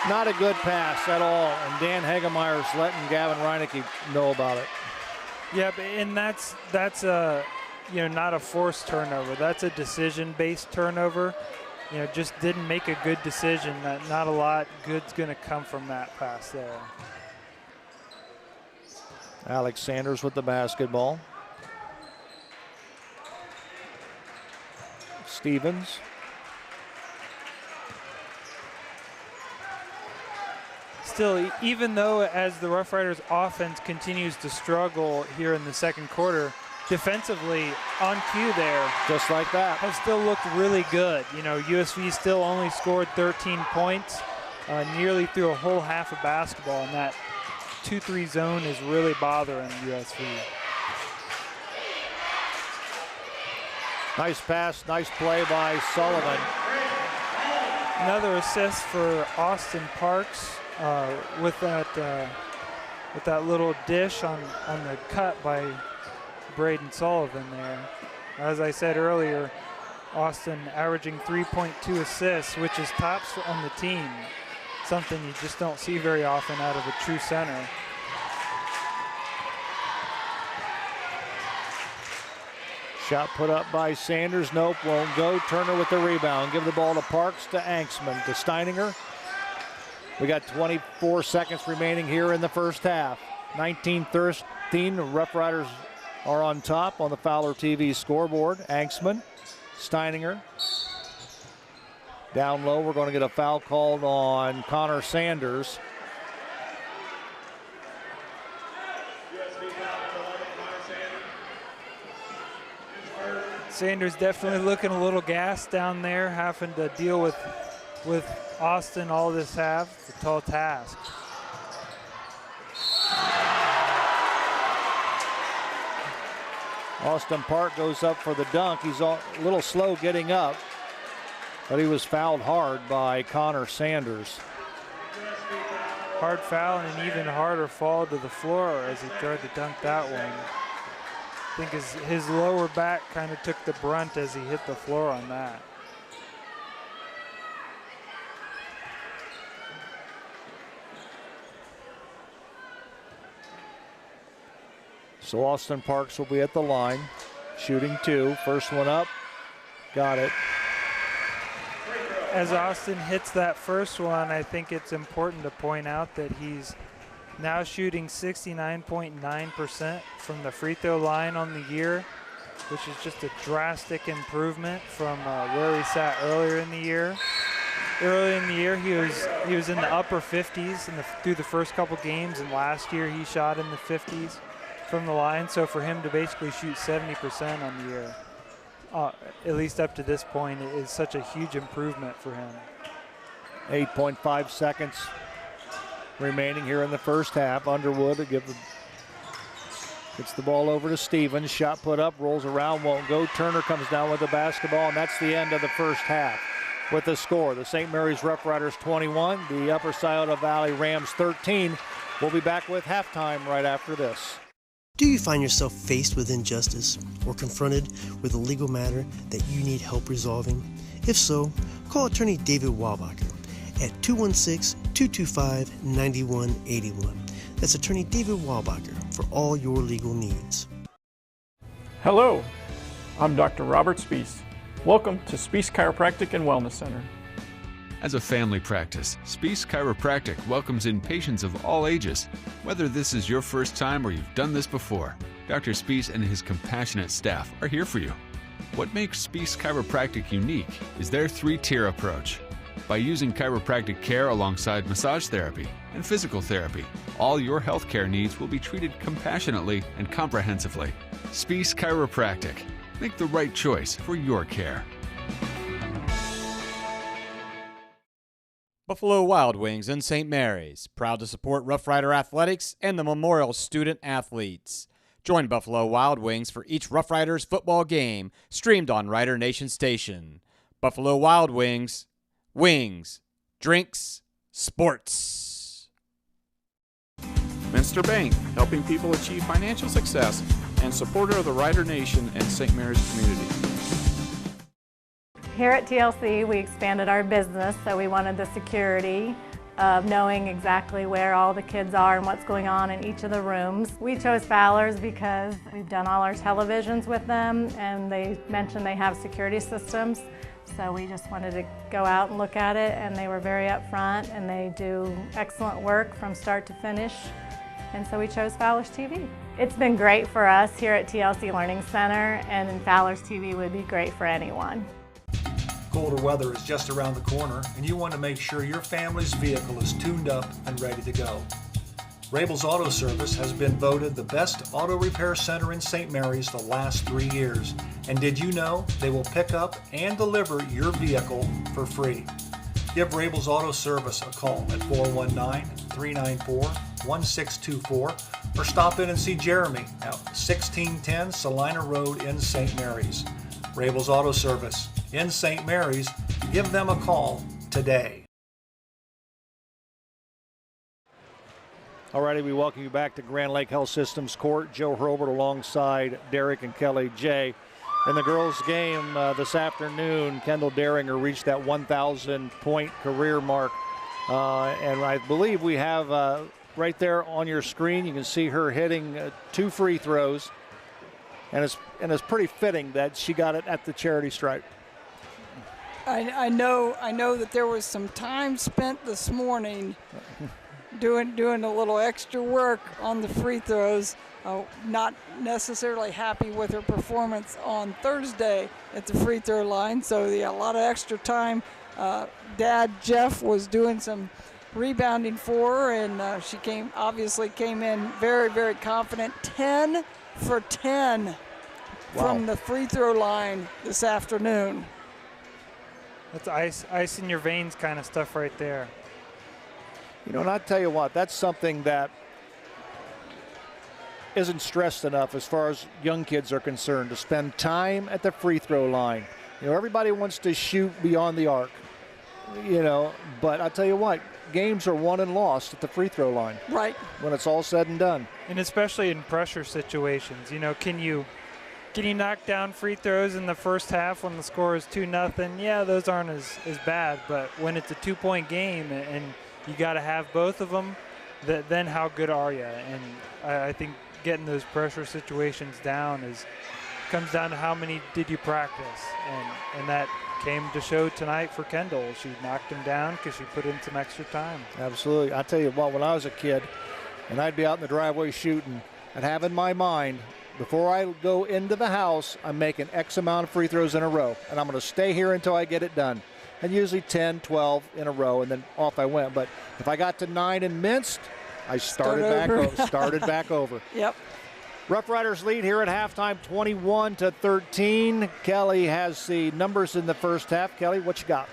Not a good pass at all, and Dan Hegemeyer's letting Gavin Reinecke know about it. Yeah, and that's not a forced turnover. That's a decision-based turnover. Just didn't make a good decision. Not a lot good's going to come from that pass there. Alex Sanders with the basketball. Stevens. Still, even though as the Rough Riders offense continues to struggle here in the second quarter, defensively on cue there. Just like that. Has still looked really good. USV still only scored 13 points nearly through a whole half of basketball, and that 2-3 zone is really bothering USV. Nice pass, nice play by Sullivan. Another assist for Austin Parks with that little dish on the cut by Braden Sullivan there. As I said earlier, Austin averaging 3.2 assists, which is tops on the team. Something you just don't see very often out of a true center. Shot put up by Sanders. Nope, won't go. Turner with the rebound. Give the ball to Parks, to Angstman, to Steininger. We got 24 seconds remaining here in the first half. 19-13, the Rough Riders are on top on the Fowler TV scoreboard. Angstman, Steininger. Down low, we're going to get a foul called on Connor Sanders. Sanders definitely looking a little gassed down there, having to deal with Austin all this half. It's a tall task. Austin Park goes up for the dunk. He's a little slow getting up, but he was fouled hard by Connor Sanders. Hard foul and an even harder fall to the floor as he tried to dunk that one. I think his lower back kind of took the brunt as he hit the floor on that. So Austin Parks will be at the line, shooting 2. First one up, got it. As Austin hits that first one, I think it's important to point out that he's now shooting 69.9% from the free throw line on the year, which is just a drastic improvement from where he sat earlier in the year. Earlier in the year, he was in the upper 50s through the first couple games, and last year he shot in the 50s from the line. So for him to basically shoot 70% on the year, at least up to this point, is such a huge improvement for him. 8.5 seconds remaining here in the first half. Underwood gets the ball over to Stevens. Shot put up, rolls around, won't go. Turner comes down with the basketball, and that's the end of the first half. With the score, the St. Mary's Rough Riders 21, the Upper Scioto Valley Rams 13. We'll be back with halftime right after this. Do you find yourself faced with injustice or confronted with a legal matter that you need help resolving? If so, call attorney David Walbacher at 216-225-9181. That's attorney David Walbacher for all your legal needs. Hello, I'm Dr. Robert Spies. Welcome to Spies Chiropractic and Wellness Center. As a family practice, Spies Chiropractic welcomes in patients of all ages. Whether this is your first time or you've done this before, Dr. Spies and his compassionate staff are here for you. What makes Spies Chiropractic unique is their 3-tier approach. By using chiropractic care alongside massage therapy and physical therapy, all your healthcare needs will be treated compassionately and comprehensively. Spies Chiropractic. Make the right choice for your care. Buffalo Wild Wings and St. Mary's, proud to support Rough Rider Athletics and the Memorial Student Athletes. Join Buffalo Wild Wings for each Rough Riders football game, streamed on Rider Nation Station. Buffalo Wild Wings, wings, drinks, sports. Minster Bank, helping people achieve financial success, and supporter of the Rider Nation and St. Mary's community. Here at TLC, we expanded our business, so we wanted the security of knowing exactly where all the kids are and what's going on in each of the rooms. We chose Fowler's because we've done all our televisions with them, and they mentioned they have security systems. So we just wanted to go out and look at it, and they were very upfront, and they do excellent work from start to finish. And so we chose Fowler's TV. It's been great for us here at TLC Learning Center, and Fowler's TV would be great for anyone. Colder weather is just around the corner, and you want to make sure your family's vehicle is tuned up and ready to go. Rabel's Auto Service has been voted the best auto repair center in St. Mary's the last 3 years. And did you know they will pick up and deliver your vehicle for free? Give Rabel's Auto Service a call at 419-394-1624 or stop in and see Jeremy at 1610 Salina Road in St. Mary's. Rabel's Auto Service in St. Mary's. Give them a call today. Alrighty, we welcome you back to Grand Lake Health Systems Court. Joe Hurlbert alongside Derek and Kelly J. In the girls' game this afternoon, Kendall Daringer reached that 1,000-point career mark. And I believe we have right there on your screen, you can see her hitting 2 free throws. And it's pretty fitting that she got it at the charity stripe. I know that there was some time spent this morning doing a little extra work on the free throws. Not necessarily happy with her performance on Thursday at the free throw line, so yeah, a lot of extra time. Dad Jeff was doing some rebounding for her, and she obviously came in very, very confident. 10 for 10 from the free throw line this afternoon. That's ice in your veins kind of stuff right there. You know, and I tell you what, that's something that isn't stressed enough as far as young kids are concerned, to spend time at the free throw line. You know, everybody wants to shoot beyond the arc, you know, but I tell you what, games are won and lost at the free throw line. Right. When it's all said and done. And especially in pressure situations, you know, can you knock down free throws in the first half when the score is 2-0? Yeah, those aren't as bad, but when it's a 2-point game and you got to have both of them, then how good are you? And I think getting those pressure situations down comes down to how many did you practice, and that came to show tonight for Kendall. She knocked him down because she put in some extra time. Absolutely. I tell you what, when I was a kid and I'd be out in the driveway shooting, I'd have in my mind, before I go into the house, I'm making X amount of free throws in a row, and I'm going to stay here until I get it done. And usually 10, 12 in a row, and then off I went. But if I got to 9 and missed, I started back over. Yep. Rough Riders lead here at halftime, 21-13. Kelly has the numbers in the first half. Kelly, what you got?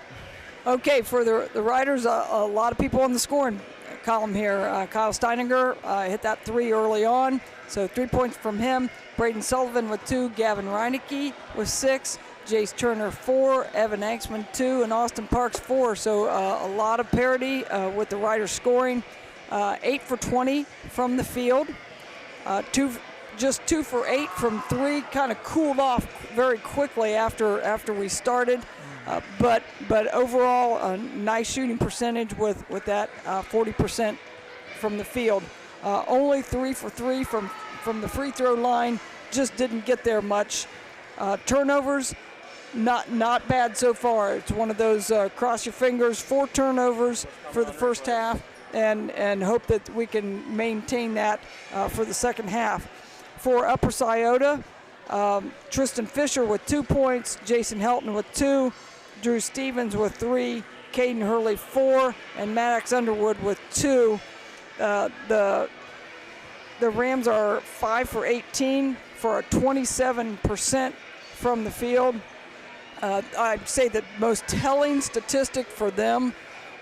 Okay, for the Riders, a lot of people on the scoring column here. Kyle Steininger hit that 3 early on, so 3 points from him. Braden Sullivan with 2, Gavin Reinecke with 6, Jace Turner 4, Evan Anksman 2, and Austin Parks 4. So a lot of parity with the Riders scoring. 8 for 20 from the field. Just 2 for 8 from 3. Kind of cooled off very quickly after we started. But overall, a nice shooting percentage with that 40% from the field. Only 3 for 3 from the free throw line. Just didn't get there much. Turnovers, not bad so far. It's one of those cross your fingers, 4 turnovers for the first half, and hope that we can maintain that for the second half. For Upper Scioto, Tristan Fisher with 2 points, Jason Helton with 2, Drew Stevens with 3, Caden Hurley 4, and Maddox Underwood with 2. The Rams are 5 for 18 for a 27% from the field. I'd say the most telling statistic for them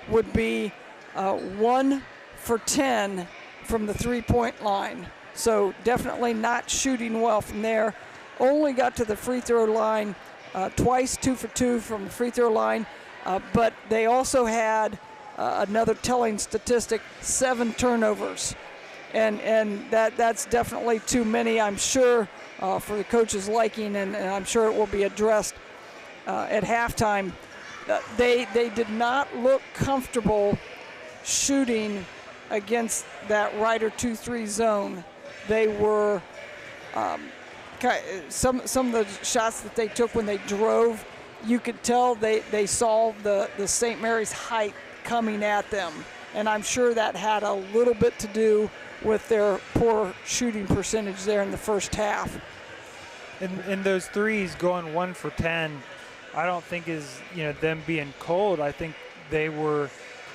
would be 1 for 10 from the three-point line. So definitely not shooting well from there. Only got to the free throw line twice, 2 for 2 from the free throw line. But they also had another telling statistic, 7 turnovers. And that's definitely too many, I'm sure, for the coach's liking, and I'm sure it will be addressed at halftime. They did not look comfortable shooting against that Rider 2-3 zone. They were some of the shots that they took when they drove, you could tell they saw the St. Mary's height coming at them, and I'm sure that had a little bit to do with their poor shooting percentage there in the first half. And those threes going 1 for 10, I don't think is them being cold. I think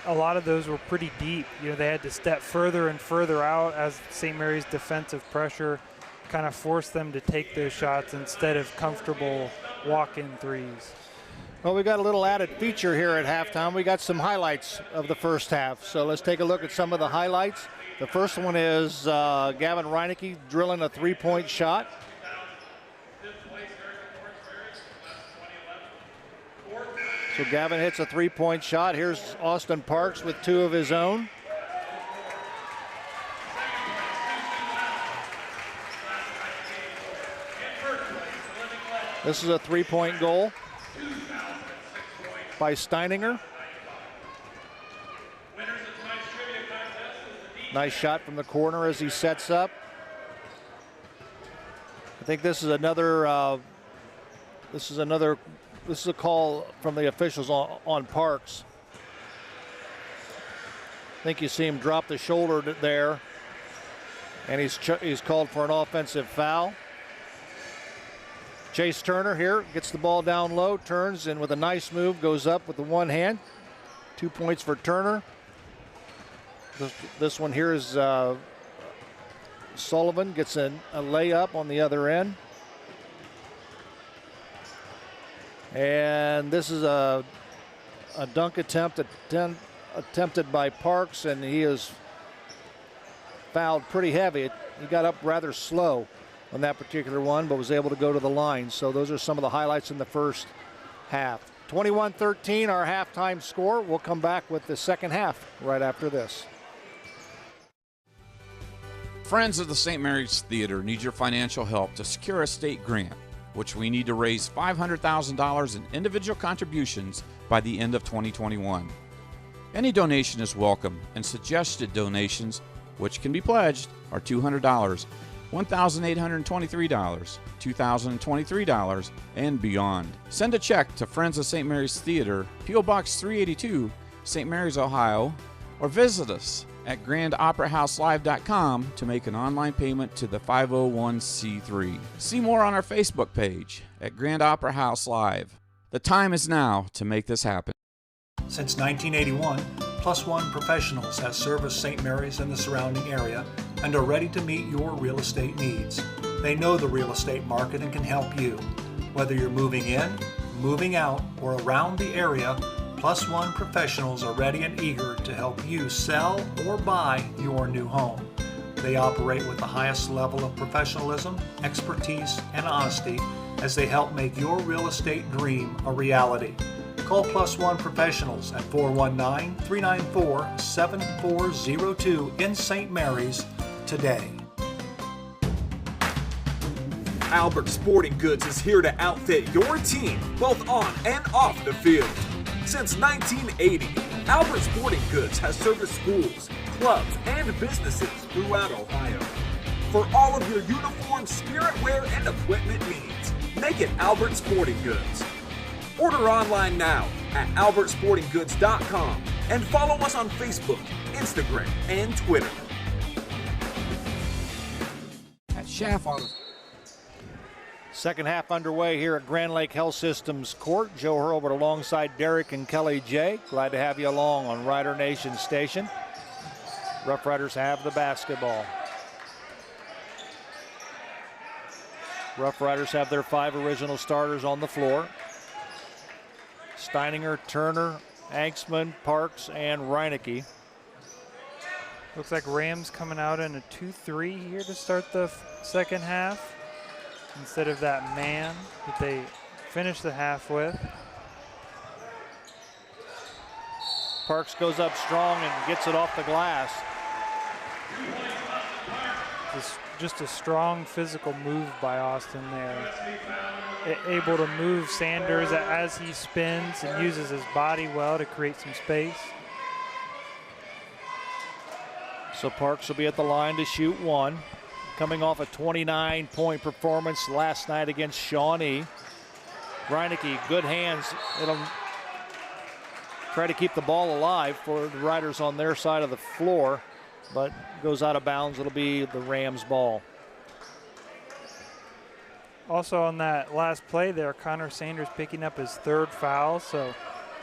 a lot of those were pretty deep. They had to step further and further out as St. Mary's defensive pressure kind of forced them to take those shots instead of comfortable walk-in threes. Well, we got a little added feature here at halftime. We got some highlights of the first half. So let's take a look at some of the highlights. The first one is Gavin Reinecke drilling a 3-point shot. So Gavin hits a 3-point shot. Here's Austin Parks with 2 of his own. This is a 3-point goal by Steininger. Nice shot from the corner as he sets up. I think this is another. This is a call from the officials on Parks. I think you see him drop the shoulder there, and he's called for an offensive foul. Chase Turner here gets the ball down low, turns, and with a nice move goes up with the one hand. 2 points for Turner. This one here is Sullivan gets a layup on the other end. And this is a dunk attempt attempted by Parks, and he is fouled pretty heavy. He got up rather slow on that particular one, but was able to go to the line. So those are some of the highlights in the first half. 21-13, our halftime score. We'll come back with the second half right after this. Friends of the St. Mary's Theater need your financial help to secure a state grant, which we need to raise $500,000 in individual contributions by the end of 2021. Any donation is welcome, and suggested donations, which can be pledged, are $200. $1,823, $2,023, and beyond. Send a check to Friends of St. Mary's Theater, P.O. Box 382, St. Mary's, Ohio, or visit us at grandoperahouselive.com to make an online payment to the 501c3. See more on our Facebook page at Grand Opera House Live. The time is now to make this happen. Since 1981, Plus One Professionals has serviced St. Mary's and the surrounding area and are ready to meet your real estate needs. They know the real estate market and can help you. Whether you're moving in, moving out, or around the area, Plus One Professionals are ready and eager to help you sell or buy your new home. They operate with the highest level of professionalism, expertise, and honesty as they help make your real estate dream a reality. Call Plus One Professionals at 419-394-7402 in St. Mary's today. Albert Sporting Goods is here to outfit your team, both on and off the field. Since 1980, Albert Sporting Goods has serviced schools, clubs, and businesses throughout Ohio. For all of your uniform, spirit wear, and equipment needs, make it Albert Sporting Goods. Order online now at albertsportinggoods.com and follow us on Facebook, Instagram, and Twitter. At Schaff Auto. Second half underway here at Grand Lake Health Systems Court. Joe Hurlbert alongside Derek and Kelly J. Glad to have you along on Rider Nation Station. Rough Riders have the basketball. Rough Riders have their 5 original starters on the floor. Steininger, Turner, Anksman, Parks, and Reinecke. Looks like Rams coming out in a 2-3 here to start the second half, instead of that man that they finished the half with. Parks goes up strong and gets it off the glass. Just a strong physical move by Austin there. Able to move Sanders as he spins and uses his body well to create some space. So Parks will be at the line to shoot 1. Coming off a 29-point performance last night against Shawnee. Reinecke, good hands. It'll try to keep the ball alive for the Riders on their side of the floor, but goes out of bounds. It'll be the Rams' ball. Also on that last play there, Connor Sanders picking up his 3rd foul, so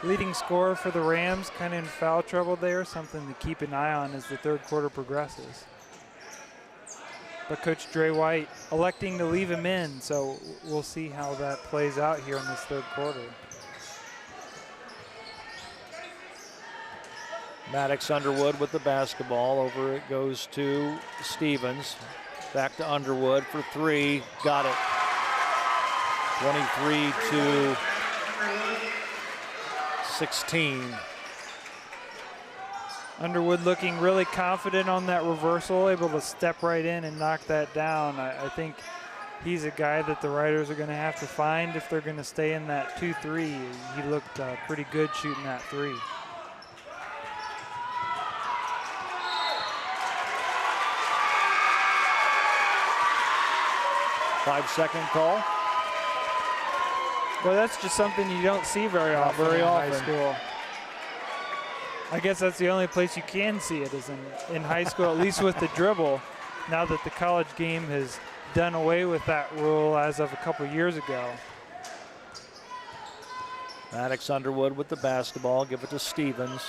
leading scorer for the Rams, kind of in foul trouble there, something to keep an eye on as the 3rd quarter progresses. But Coach Dre White electing to leave him in, so we'll see how that plays out here in this 3rd quarter. Maddox Underwood with the basketball. Over it goes to Stevens. Back to Underwood for 3. Got it. 23-16. Underwood looking really confident on that reversal, able to step right in and knock that down. I think he's a guy that the Riders are going to have to find if they're going to stay in that 2-3. He looked pretty good shooting that 3. Five-second call. Well, that's just something you don't see very often in high school. I guess that's the only place you can see it is in high school, at least with the dribble, now that the college game has done away with that rule as of a couple years ago. Maddox Underwood with the basketball. Give it to Stevens.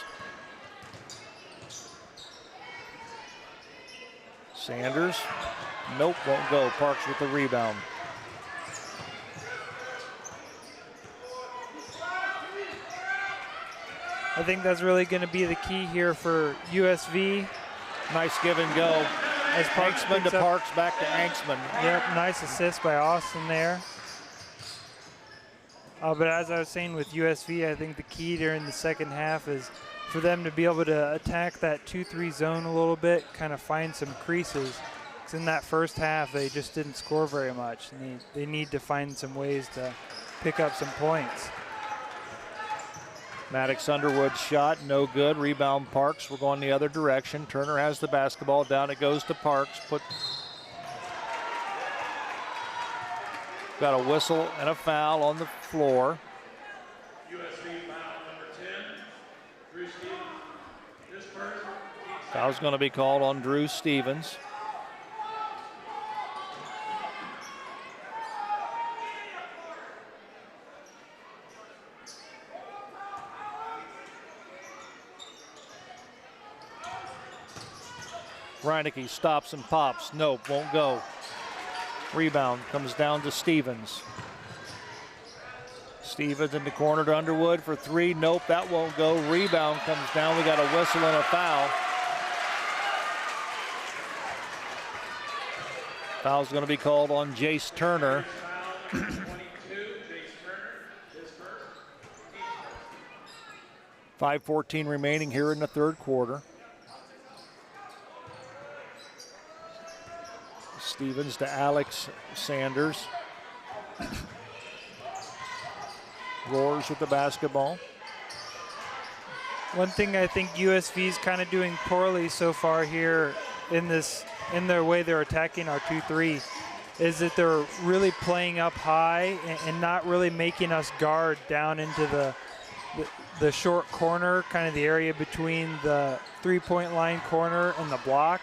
Sanders. Nope, won't go. Parks with the rebound. I think that's really going to be the key here for USV. Nice give and go. As Anksman to Parks, back to Anksman. Yep, nice assist by Austin there. But as I was saying with USV, I think the key during the second half is for them to be able to attack that 2-3 zone a little bit, kind of find some creases. Because in that first half, they just didn't score very much. And they need to find some ways to pick up some points. Maddox Underwood shot, no good. Rebound Parks. We're going the other direction. Turner has the basketball down. It goes to Parks. Got a whistle and a foul on the floor. USV foul number 10, Drew Stevens. This person. Foul's going to be called on Drew Stevens. Reinecke stops and pops. Nope, won't go. Rebound comes down to Stevens. Stevens in the corner to Underwood for three. Nope, that won't go. Rebound comes down. We got a whistle and a foul. Foul's going to be called on Jace Turner. 5:14 remaining here in the third quarter. Stevens to Alex Sanders. Roars with the basketball. One thing I think USV is kind of doing poorly so far here in their way they're attacking our 2-3 is that they're really playing up high and not really making us guard down into the short corner, kind of the area between the three-point line corner and the block.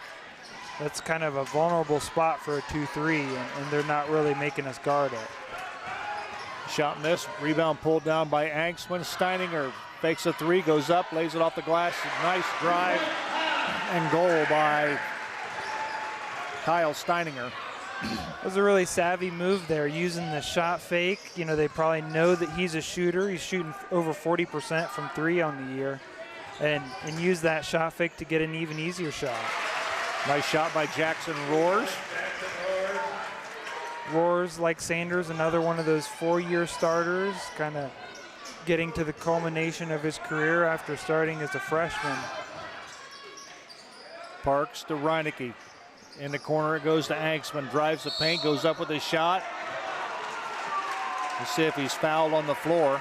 That's kind of a vulnerable spot for a 2-3, and they're not really making us guard it. Shot missed, rebound pulled down by Angstman. Steininger fakes a three, goes up, lays it off the glass. Nice drive and goal by Kyle Steininger. It was a really savvy move there, using the shot fake. You know, they probably know that he's a shooter. He's shooting over 40% from three on the year, and use that shot fake to get an even easier shot. Nice shot by Jackson Roars. Roars, like Sanders, another one of those four-year starters, kind of getting to the culmination of his career after starting as a freshman. Parks to Reinecke. In the corner it goes to Angstman. Drives the paint, goes up with a shot. Let's see if he's fouled on the floor.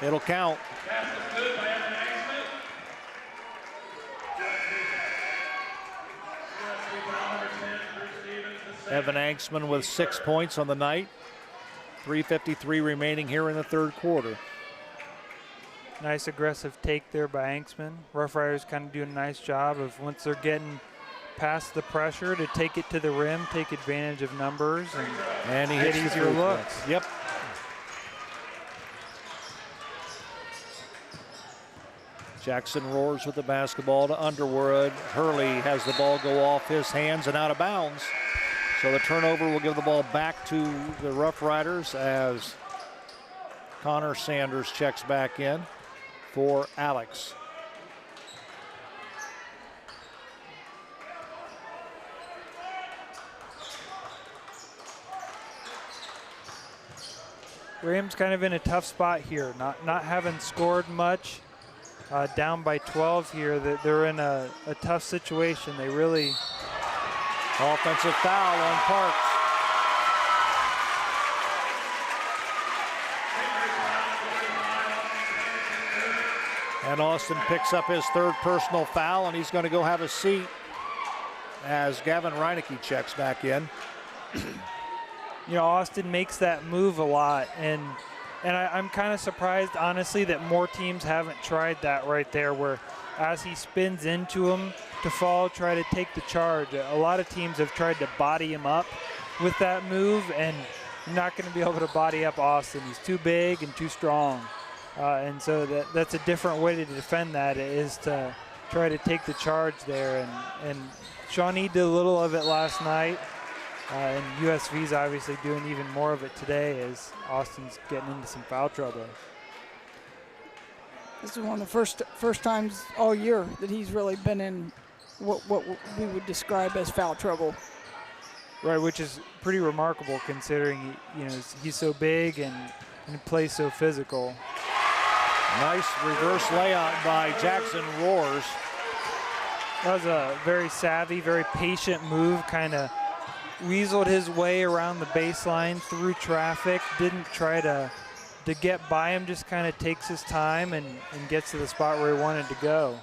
It'll count. Evan Angstman with 6 points on the night. 3:53 remaining here in the third quarter. Nice aggressive take there by Angstman. Rough Riders kind of doing a nice job of, once they're getting past the pressure, to take it to the rim, take advantage of numbers, and he get hits easier looks. Yep. Jackson Roars with the basketball to Underwood. Hurley has the ball go off his hands and out of bounds. So the turnover will give the ball back to the Rough Riders as Connor Sanders checks back in for Alex. Graham's kind of in a tough spot here, not having scored much, down by 12 here. They're in a tough situation. They really... Offensive foul on Parks. And Austin picks up his third personal foul, and he's going to go have a seat as Gavin Reinecke checks back in. You know, Austin makes that move a lot, and I'm kind of surprised, honestly, that more teams haven't tried that right there, where as he spins into him to fall, try to take the charge. A lot of teams have tried to body him up with that move, and you're not going to be able to body up Austin. He's too big and too strong. And so that's a different way to defend that, is to try to take the charge there. And Shawnee did a little of it last night. And USV's obviously doing even more of it today as Austin's getting into some foul trouble. This is one of the first times all year that he's really been in what we would describe as foul trouble. Right, which is pretty remarkable considering he's so big and plays so physical. Nice reverse layout by Jackson Roars. That was a very savvy, very patient move, kind of weaseled his way around the baseline through traffic, didn't try to get by him, just kind of takes his time and gets to the spot where he wanted to go.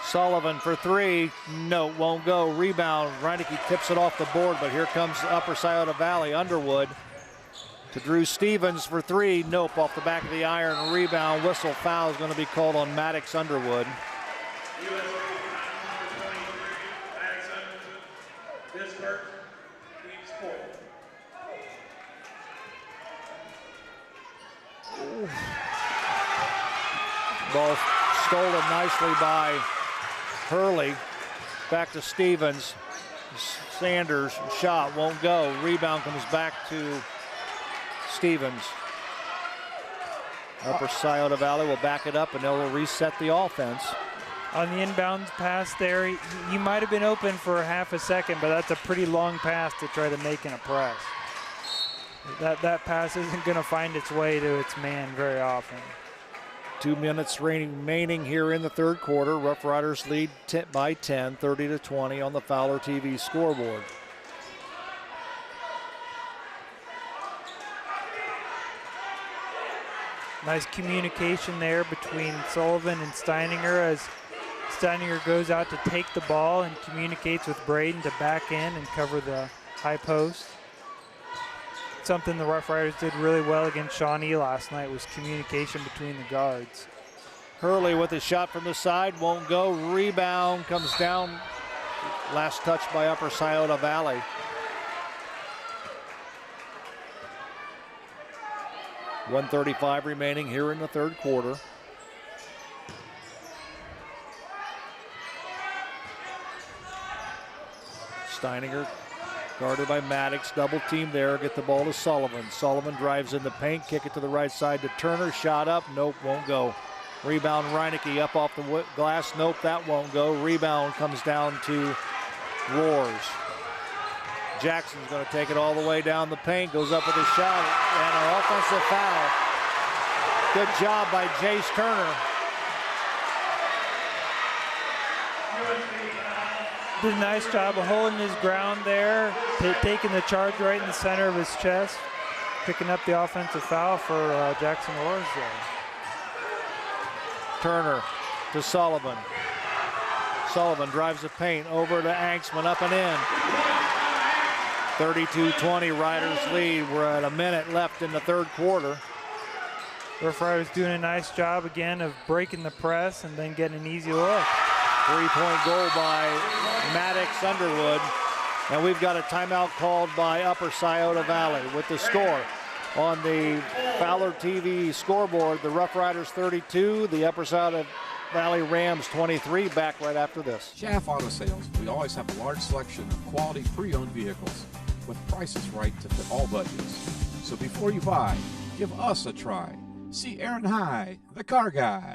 Sullivan for three. No, won't go. Rebound. Reineke tips it off the board, but here comes Upper Scioto Valley. Underwood to Drew Stevens for three. Nope, off the back of the iron. Rebound. Whistle. Foul is going to be called on Maddox Underwood. Ball stolen nicely by Hurley. Back to Stevens. Sanders, shot won't go. Rebound comes back to Stevens. Upper Scioto Valley will back it up and they'll reset the offense. On the inbounds pass there, he might have been open for half a second, but that's a pretty long pass to try to make in a press. That pass isn't going to find its way to its man very often. 2 minutes remaining here in the third quarter. Rough Riders lead by 10, 30-20 on the Fowler TV scoreboard. Nice communication there between Sullivan and Steininger as Steininger goes out to take the ball and communicates with Braden to back in and cover the high post. Something the Rough Riders did really well against Shawnee last night was communication between the guards. Hurley with a shot from the side, won't go. Rebound comes down. Last touch by Upper Scioto Valley. .135 remaining here in the third quarter. Steininger guarded by Maddox, double team there, get the ball to Sullivan. Sullivan drives in the paint, kick it to the right side to Turner, shot up, nope, won't go. Rebound Reineke up off the glass, nope, that won't go. Rebound comes down to Roars. Jackson's gonna take it all the way down the paint, goes up with a shot, and an offensive foul. Good job by Jace Turner. Did a nice job of holding his ground there, taking the charge right in the center of his chest, picking up the offensive foul for Jackson Roars there. Turner to Sullivan. Sullivan drives the paint over to Anksman, up and in. 32-20 Riders lead. We're at a minute left in the third quarter. Rough Riders doing a nice job again of breaking the press and then getting an easy look. 3-point goal by Maddox Underwood. And we've got a timeout called by Upper Scioto Valley with the score. On the Fowler TV scoreboard, the Rough Riders 32, the Upper Scioto Valley Rams 23. Back right after this. Schaff Auto Sales. We always have a large selection of quality pre-owned vehicles with prices right to fit all budgets. So before you buy, give us a try. See Aaron High, the car guy.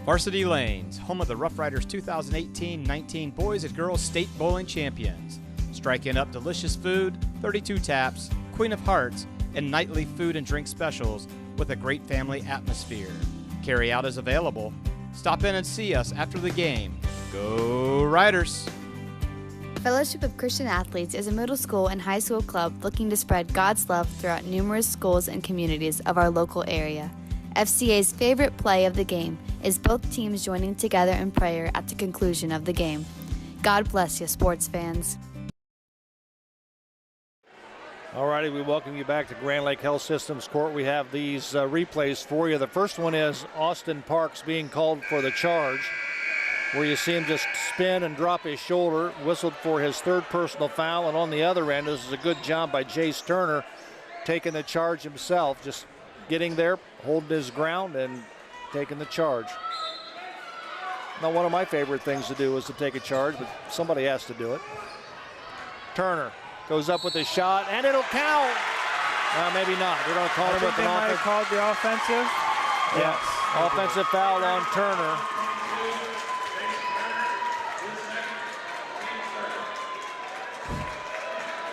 Varsity Lanes, home of the Rough Riders 2018-19 Boys and Girls State Bowling Champions. Striking up delicious food, 32 taps, Queen of Hearts, and nightly food and drink specials with a great family atmosphere. Carry out is available. Stop in and see us after the game. Go Riders! Fellowship of Christian Athletes is a middle school and high school club looking to spread God's love throughout numerous schools and communities of our local area. FCA's favorite play of the game is both teams joining together in prayer at the conclusion of the game. God bless you, sports fans. All righty, we welcome you back to Grand Lake Health Systems Court. We have these replays for you. The first one is Austin Parks being called for the charge, where you see him just spin and drop his shoulder, whistled for his third personal foul, and on the other end, this is a good job by Jace Turner taking the charge himself, just getting there, holding his ground, and taking the charge. Now, one of my favorite things to do is to take a charge, but somebody has to do it. Turner goes up with a shot, and it'll count. Maybe not. They're going to call him with an offensive. Might have called the offensive. Yes, offensive foul on Turner.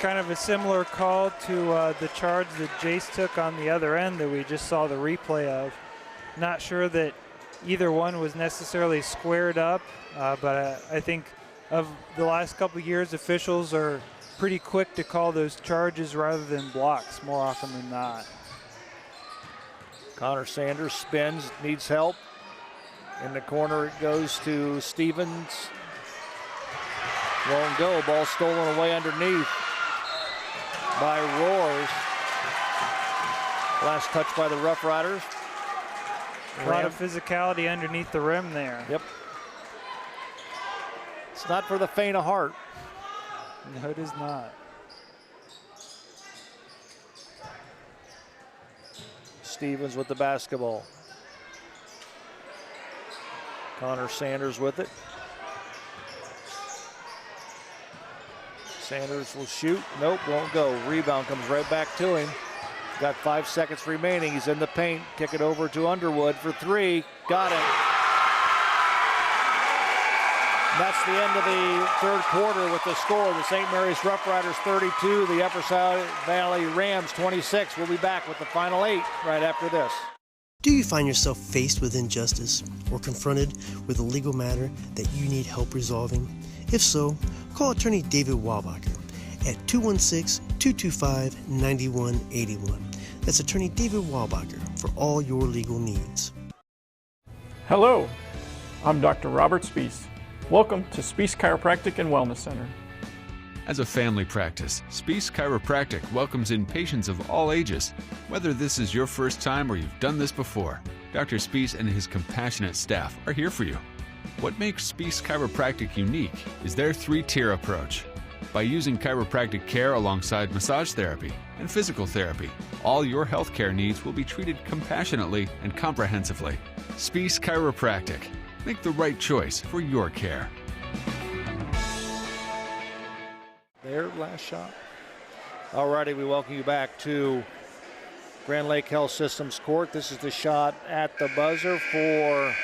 Kind of a similar call to the charge that Jace took on the other end that we just saw the replay of. Not sure that either one was necessarily squared up, but I think of the last couple of years, officials are pretty quick to call those charges rather than blocks more often than not. Connor Sanders spins, needs help. In the corner it goes to Stevens. Won't go. Ball stolen away underneath by Roars. Last touch by the Rough Riders. A lot of physicality underneath the rim there. Yep. It's not for the faint of heart. No, it is not. Stevens with the basketball. Connor Sanders with it. Sanders will shoot. Nope, won't go. Rebound comes right back to him. Got 5 seconds remaining. He's in the paint. Kick it over to Underwood for three. Got it. And that's the end of the third quarter with the score. The St. Mary's Rough Riders 32, the Upper Valley Rams 26. We'll be back with the final 8 right after this. Do you find yourself faced with injustice or confronted with a legal matter that you need help resolving? If so, call attorney David Walbacher at 216-225-9181. That's attorney David Walbacher for all your legal needs. Hello, I'm Dr. Robert Spies. Welcome to Spies Chiropractic and Wellness Center. As a family practice, Spies Chiropractic welcomes in patients of all ages. Whether this is your first time or you've done this before, Dr. Spies and his compassionate staff are here for you. What makes Spies Chiropractic unique is their 3-tier approach. By using chiropractic care alongside massage therapy and physical therapy, all your healthcare needs will be treated compassionately and comprehensively. Spies Chiropractic. Make the right choice for your care. Their last shot. Alrighty, we welcome you back to Grand Lake Health Systems Court. This is the shot at the buzzer for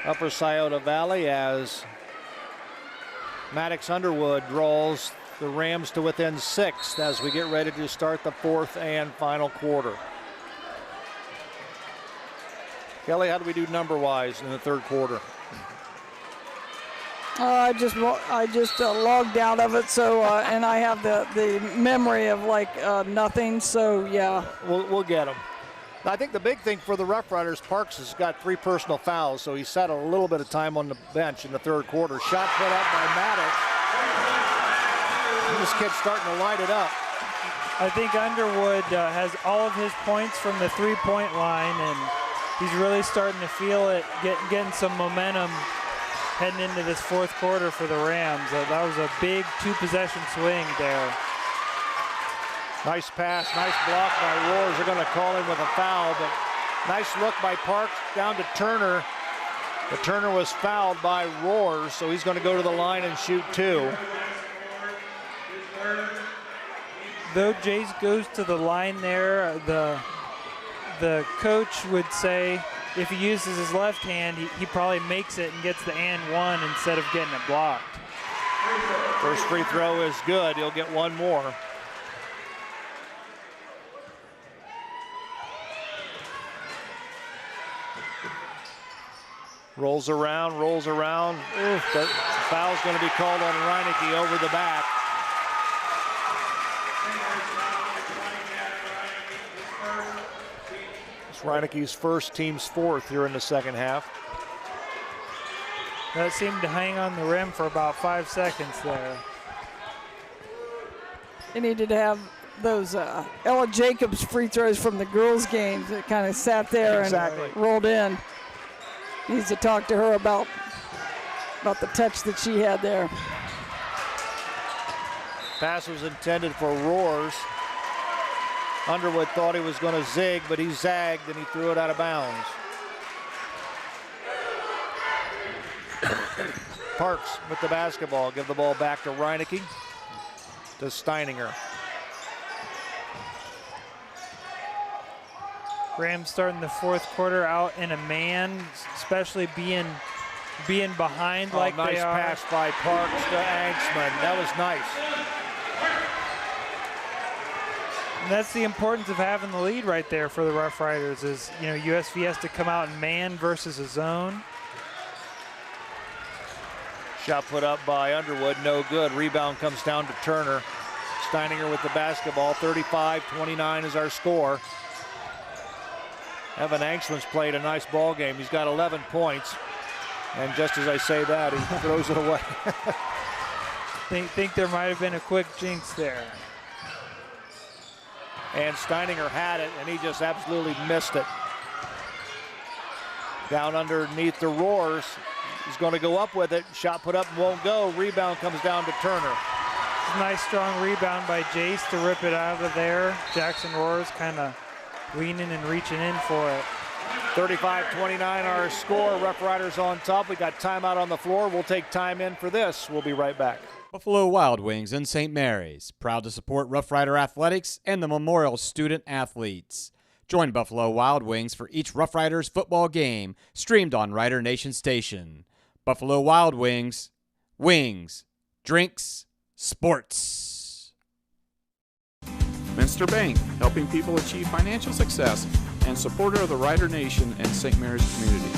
Upper Scioto Valley as Maddox Underwood draws the Rams to within 6 as we get ready to start the 4th and final quarter. Kelly, how do we do number-wise in the third quarter? I just logged out of it, so and I have the memory of like nothing. So yeah, we'll get them. I think the big thing for the Rough Riders, Parks has got 3 personal fouls, so he sat a little bit of time on the bench in the third quarter. Shot put up by Maddox. This kid's starting to light it up. I think Underwood has all of his points from the 3-point line, and he's really starting to feel it, getting some momentum heading into this 4th quarter for the Rams. That was a big 2-possession swing there. Nice pass, nice block by Roars. They're going to call him with a foul, but nice look by Parks down to Turner. But Turner was fouled by Roars, so he's going to go to the line and shoot 2. Though Jays goes to the line there, the coach would say if he uses his left hand, he probably makes it and gets the and one instead of getting it blocked. First free throw is good. He'll get one more. Rolls around. Oof, the foul's going to be called on Reinecke over the back. It's Reinecke's first, team's 4th here in the second half. That seemed to hang on the rim for about 5 seconds there. They needed to have those Ella Jacobs free throws from the girls' games that kind of sat there and rolled in. Needs to talk to her about the touch that she had there. Pass was intended for Roars. Underwood thought he was going to zig, but he zagged and he threw it out of bounds. Parks with the basketball. Give the ball back to Reinecke. To Steininger. Rams starting the 4th quarter out in a man, especially being behind like they are. Nice pass by Parks to Angsman. That was nice. And that's the importance of having the lead right there for the Rough Riders is, USV has to come out in man versus a zone. Shot put up by Underwood, no good. Rebound comes down to Turner. Steininger with the basketball, 35-29 is our score. Evan Angstman's played a nice ball game. He's got 11 points. And just as I say that, he throws it away. think there might have been a quick jinx there. And Steininger had it, and he just absolutely missed it. Down underneath the Roars. He's going to go up with it. Shot put up and won't go. Rebound comes down to Turner. Nice strong rebound by Jace to rip it out of there. Jackson Roars kind of leaning and reaching in for it. 35-29 our score. Rough Riders on top. We got timeout on the floor. We'll take time in for this. We'll be right back. Buffalo Wild Wings and St. Mary's, proud to support Rough Rider Athletics and the Memorial Student Athletes. Join Buffalo Wild Wings for each Rough Riders football game, streamed on Rider Nation Station. Buffalo Wild Wings, wings, drinks, sports. Minster Bank, helping people achieve financial success, and supporter of the Rider Nation and St. Mary's community.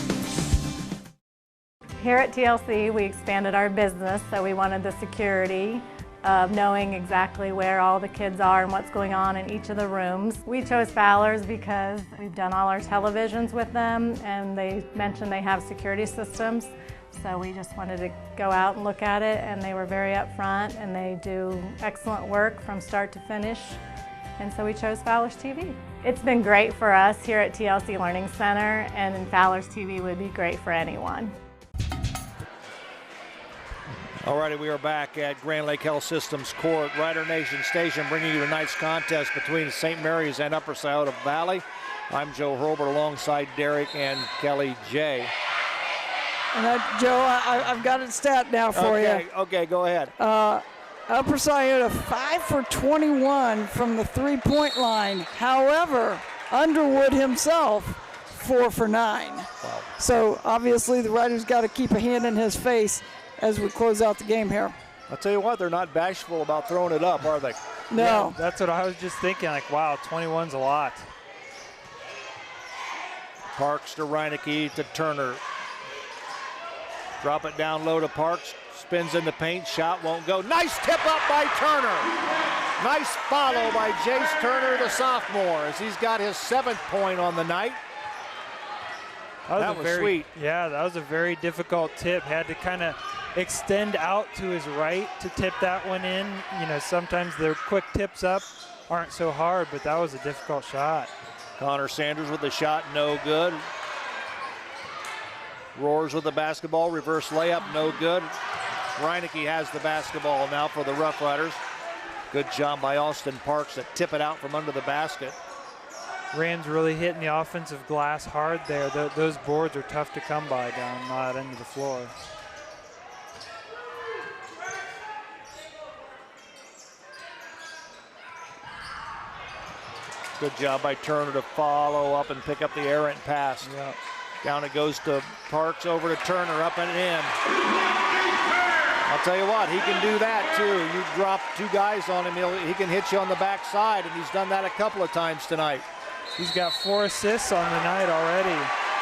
Here at TLC, we expanded our business, so we wanted the security of knowing exactly where all the kids are and what's going on in each of the rooms. We chose Fowler's because we've done all our televisions with them, and they mentioned they have security systems. So we just wanted to go out and look at it, and they were very upfront, and they do excellent work from start to finish. And so we chose Fowler's TV. It's been great for us here at TLC Learning Center, and Fowler's TV would be great for anyone. Alrighty, we are back at Grand Lake Health Systems Court, Rider Nation Station, bringing you tonight's contest between St. Mary's and Upper Scioto Valley. I'm Joe Hurlbert alongside Derek and Kelly J. And Joe, I've got a stat now for you. Okay, go ahead. Upper Scioto 5 for 21 from the three-point line. However, Underwood himself 4 for 9. Wow. So obviously the Riders got to keep a hand in his face as we close out the game here. I'll tell you what, they're not bashful about throwing it up, are they? No. Yeah, that's what I was just thinking, like, wow, 21's a lot. Parks to Reineke to Turner. Drop it down low to Parks. Spins in the paint. Shot won't go. Nice tip up by Turner. Nice follow by Jace Turner, the sophomore, as he's got his 7th point on the night. That was sweet. Yeah, that was a very difficult tip. Had to kind of extend out to his right to tip that one in. You know, sometimes the quick tips up aren't so hard, but that was a difficult shot. Connor Sanders with the shot, no good. Roars with the basketball, reverse layup, no good. Reineke has the basketball now for the Rough Riders. Good job by Austin Parks to tip it out from under the basket. Rand's really hitting the offensive glass hard there. Those boards are tough to come by down that end of the floor. Good job by Turner to follow up and pick up the errant pass. Yep. Down it goes to Parks, over to Turner, up and in. I'll tell you what, he can do that too. You drop 2 guys on him, he can hit you on the backside, and he's done that a couple of times tonight. He's got 4 assists on the night already.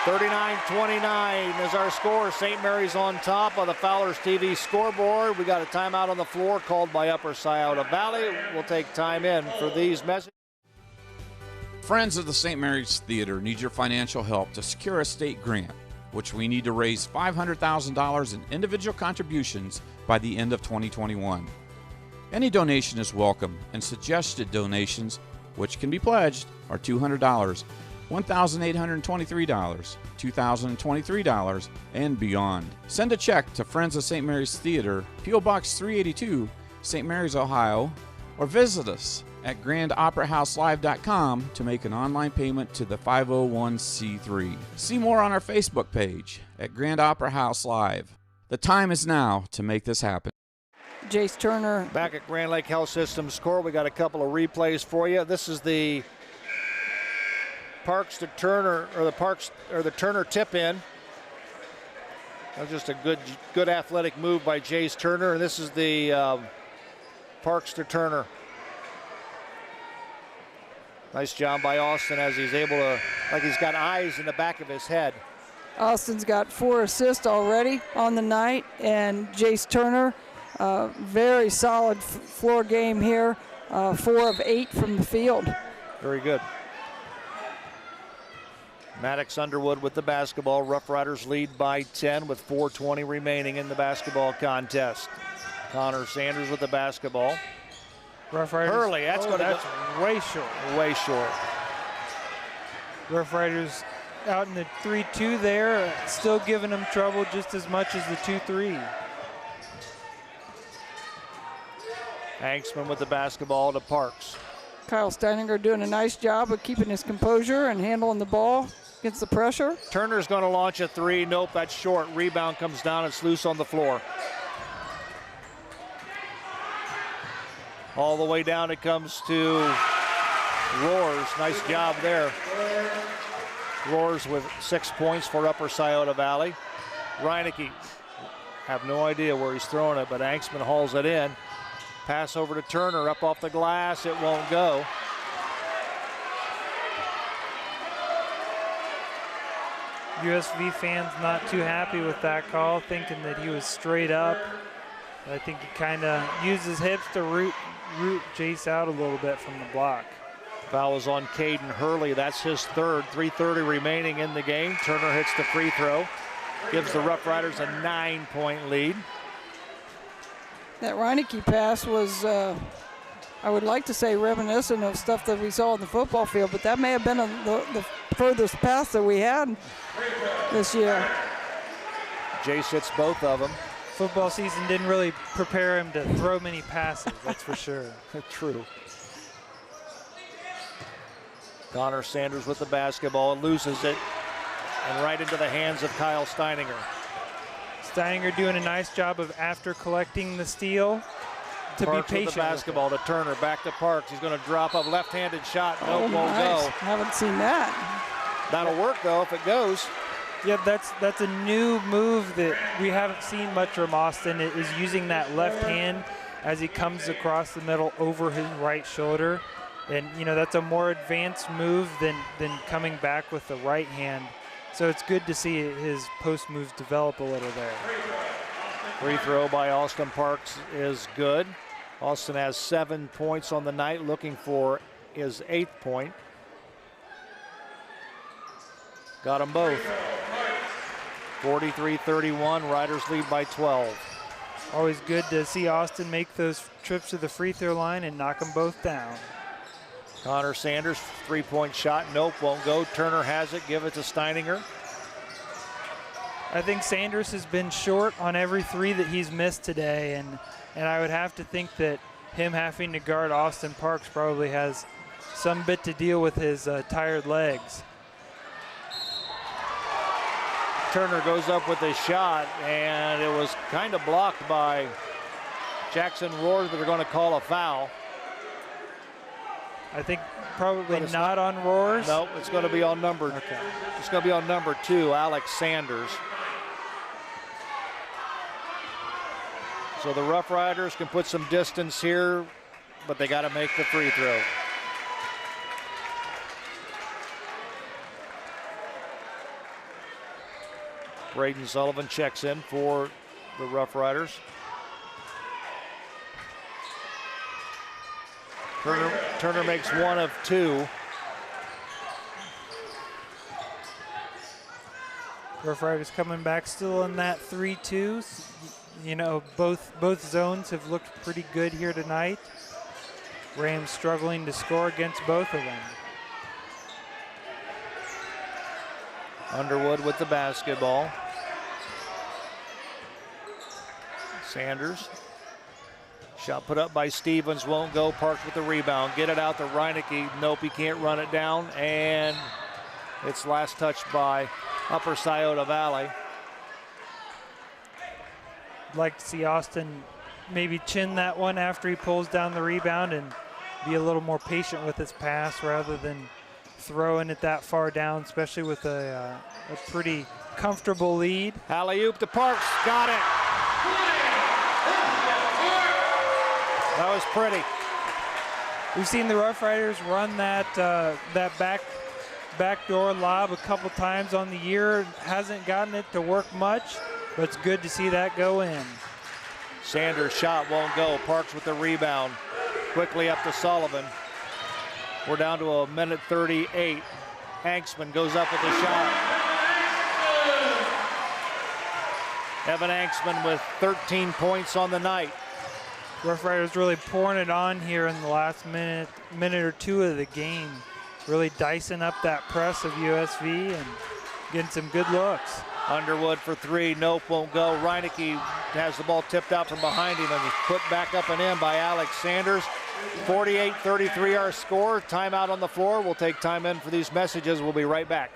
39-29 is our score. St. Mary's on top of the Fowler's TV scoreboard. We got a timeout on the floor called by Upper Scioto Valley. We'll take time in for these messages. Friends of the St. Mary's Theater need your financial help to secure a state grant, which we need to raise $500,000 in individual contributions by the end of 2021. Any donation is welcome, and suggested donations, which can be pledged, are $200, $1,823, $2,023, and beyond. Send a check to Friends of St. Mary's Theater, P.O. Box 382, St. Mary's, Ohio, or visit us at grandoperahouselive.com to make an online payment to the 501c3. See more on our Facebook page at Grand Opera House Live. The time is now to make this happen. Jace Turner. Back at Grand Lake Health Systems Court, we got a couple of replays for you. This is the Parks to Turner, or the Turner tip in. That was just a good athletic move by Jace Turner, and this is the Parks to Turner. Nice job by Austin as he's able to, like he's got eyes in the back of his head. Austin's got 4 assists already on the night, and Jace Turner, very solid floor game here, 4 of 8 from the field. Very good. Maddox Underwood with the basketball. Rough Riders lead by 10 with 4:20 remaining in the basketball contest. Connor Sanders with the basketball. Rough Riders. Hurley, that's way short. Way short. Rough Riders out in the 3-2 there, still giving them trouble just as much as the 2-3. Hanksman with the basketball to Parks. Kyle Steininger doing a nice job of keeping his composure and handling the ball against the pressure. Turner's going to launch a three. Nope, that's short. Rebound comes down. It's loose on the floor. All the way down it comes to Roars. Nice job there. Roars with 6 points for Upper Scioto Valley. Reinecke, have no idea where he's throwing it, but Hanksman hauls it in. Pass over to Turner, up off the glass, it won't go. USV fans not too happy with that call, thinking that he was straight up. I think he kind of used his hips to root Jace out a little bit from the block. Foul is on Caden Hurley. That's his third. 3:30 remaining in the game. Turner hits the free throw. Gives the Rough Riders a 9-point lead. That Reinecke pass was, I would like to say, reminiscent of stuff that we saw on the football field, but that may have been the furthest pass that we had this year. Jace hits both of them. Football season didn't really prepare him to throw many passes, that's for sure. True. Connor Sanders with the basketball, loses it, and right into the hands of Kyle Steininger. Steininger doing a nice job of, after collecting the steal, to Parks be patient with the basketball to Turner, back to Parks. He's going to drop a left-handed shot. Nope, won't nice. go. Haven't seen that. That'll work though if it goes. Yeah, that's a new move that we haven't seen much from Austin. It is using that left hand as he comes across the middle over his right shoulder. And, you know, that's a more advanced move than coming back with the right hand. So it's good to see his post moves develop a little there. Free throw by Austin Parks is good. Austin has 7 points on the night, looking for his 8th point. Got them both. 43-31, Riders lead by 12. Always good to see Austin make those trips to the free throw line and knock them both down. Connor Sanders, 3-point shot, nope, won't go. Turner has it, give it to Steininger. I think Sanders has been short on every three that he's missed today, and I would have to think that him having to guard Austin Parks probably has some bit to deal with his tired legs. Turner goes up with a shot, and it was kind of blocked by Jackson Roars, but they're going to call a foul. I think probably not on Roars. No, it's going to be on number. Okay. It's going to be on number 2, Alex Sanders. So the Rough Riders can put some distance here, but they got to make the free throw. Braden Sullivan checks in for the Rough Riders. Turner makes 1 of 2. Rough Riders coming back still in that 3-2. You know, both zones have looked pretty good here tonight. Rams struggling to score against both of them. Underwood with the basketball. Sanders. Shot put up by Stevens, won't go. Parks with the rebound. Get it out to Reinecke. Nope, he can't run it down. And it's last touched by Upper Scioto Valley. Like to see Austin maybe chin that one after he pulls down the rebound and be a little more patient with his pass rather than throwing it that far down, especially with a pretty comfortable lead. Alley-oop to Parks, got it. That was pretty. We've seen the Rough Riders run that backdoor lob a couple times on the year. Hasn't gotten it to work much, but it's good to see that go in. Sanders' shot won't go. Parks with the rebound. Quickly up to Sullivan. We're down to a minute 38. Anksman goes up with the shot. Evan Anksman with 13 points on the night. Rough Riders really pouring it on here in the last minute or two of the game. Really dicing up that press of USV and getting some good looks. Underwood for three, nope, won't go. Reineke has the ball tipped out from behind him and is put back up and in by Alex Sanders. 48-33 our score. Timeout on the floor. We'll take time in for these messages. We'll be right back.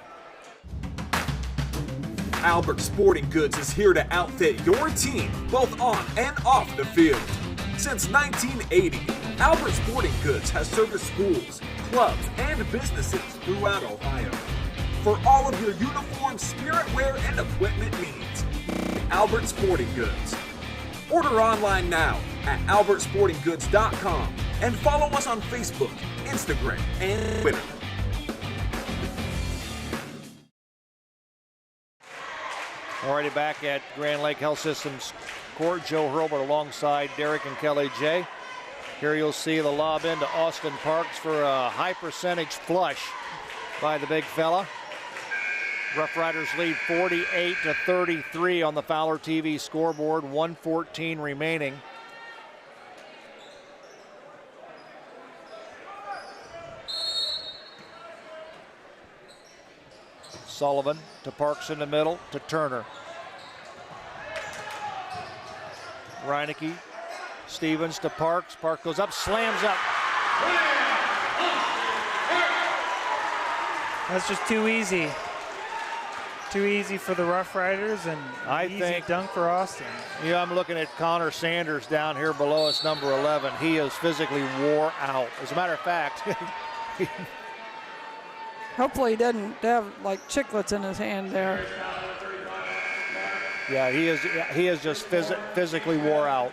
Albert Sporting Goods is here to outfit your team, both on and off the field. Since 1980, Albert Sporting Goods has serviced schools, clubs, and businesses throughout Ohio. For all of your uniform, spirit wear, and equipment needs, Albert Sporting Goods. Order online now at albertsportinggoods.com and follow us on Facebook, Instagram, and Twitter. Already back at Grand Lake Health Systems Court. Joe Hurlbert alongside Derek and Kelly J. Here you'll see the lob into Austin Parks for a high percentage flush by the big fella. Rough Riders lead 48-33 on the Fowler TV scoreboard, 1:14 remaining. Sullivan to Parks in the middle to Turner. Reineke, Stevens to Parks. Parks goes up, slams up. That's just too easy. Too easy for the Rough Riders and I easy think dunk for Austin. Yeah, I'm looking at Connor Sanders down here below us, number 11. He is physically wore out. As a matter of fact, Hopefully he doesn't have like chiclets in his hand there. yeah, he is just physically wore out.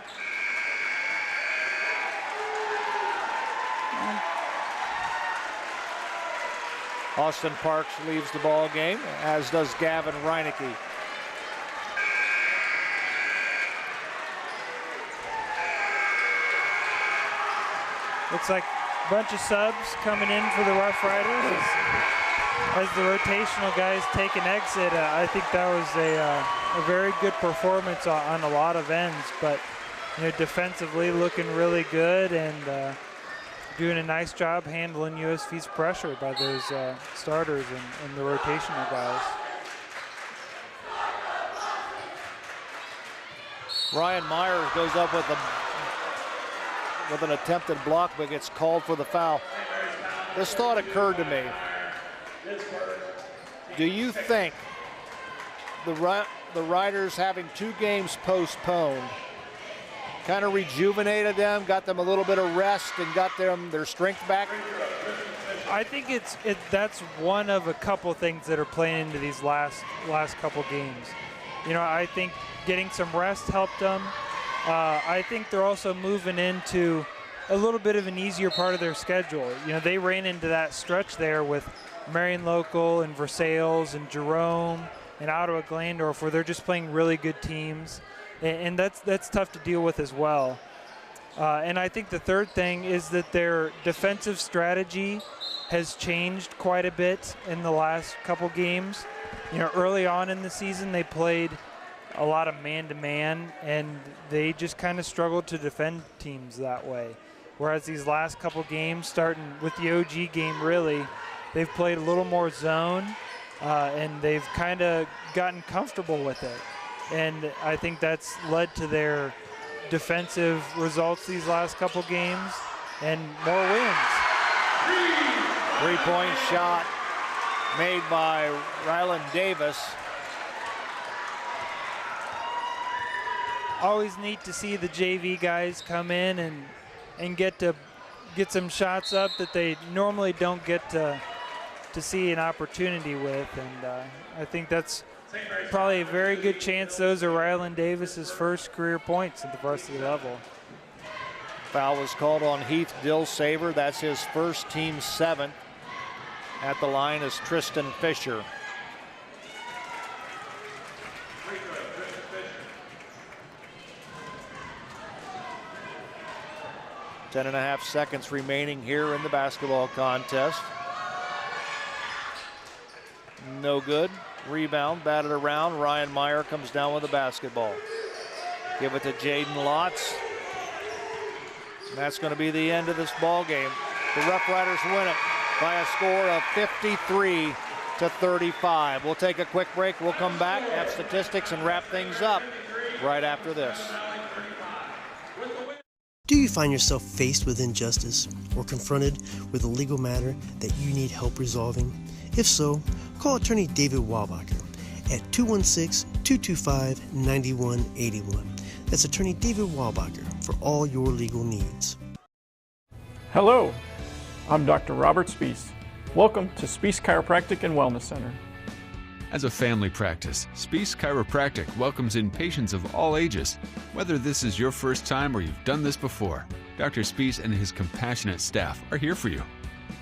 Austin Parks leaves the ball game, as does Gavin Reineke. Looks like a bunch of subs coming in for the Rough Riders as the rotational guys take an exit. I think that was a very good performance on a lot of ends, but defensively looking really good and doing a nice job handling USV's pressure by those starters and the rotational guys. Ryan Myers goes up with an attempted block, but gets called for the foul. This thought occurred to me. Do you think the Riders having 2 games postponed kind of rejuvenated them, got them a little bit of rest, and got them their strength back? I think that's one of a couple things that are playing into these last couple games. I think getting some rest helped them. I think they're also moving into a little bit of an easier part of their schedule. They ran into that stretch there with Marion Local and Versailles and Jerome and Ottawa Glandorf, where they're just playing really good teams. And that's tough to deal with as well. And I think the third thing is that their defensive strategy has changed quite a bit in the last couple games. Early on in the season, they played a lot of man-to-man, and they just kind of struggled to defend teams that way. Whereas these last couple games, starting with the OG game really, they've played a little more zone, and they've kind of gotten comfortable with it. And I think that's led to their defensive results these last couple games and more wins. 3-point shot made by Rylan Davis. Always neat to see the JV guys come in and get some shots up that they normally don't get to see an opportunity with. And I think that's probably a very good chance those are Rylan Davis's first career points at the varsity level. Foul was called on Heath Dill-Saver. That's his first, team 7th. At the line is Tristan Fisher. Ten and a half seconds remaining here in the basketball contest. No good. Rebound, batted around. Ryan Meyer comes down with the basketball. Give it to Jaden Lotz. And that's going to be the end of this ball game. The Rough Riders win it by a score of 53-35. We'll take a quick break. We'll come back, have statistics, and wrap things up right after this. Do you find yourself faced with injustice or confronted with a legal matter that you need help resolving? If so, call attorney David Walbacher at 216-225-9181. That's attorney David Walbacher for all your legal needs. Hello, I'm Dr. Robert Spies. Welcome to Spies Chiropractic and Wellness Center. As a family practice, Spies Chiropractic welcomes in patients of all ages. Whether this is your first time or you've done this before, Dr. Spies and his compassionate staff are here for you.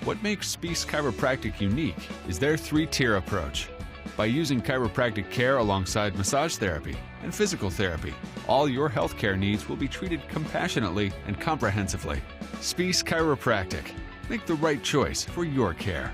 What makes Spies Chiropractic unique is their three-tier approach. By using chiropractic care alongside massage therapy and physical therapy, all your healthcare needs will be treated compassionately and comprehensively. Spies Chiropractic. Make the right choice for your care.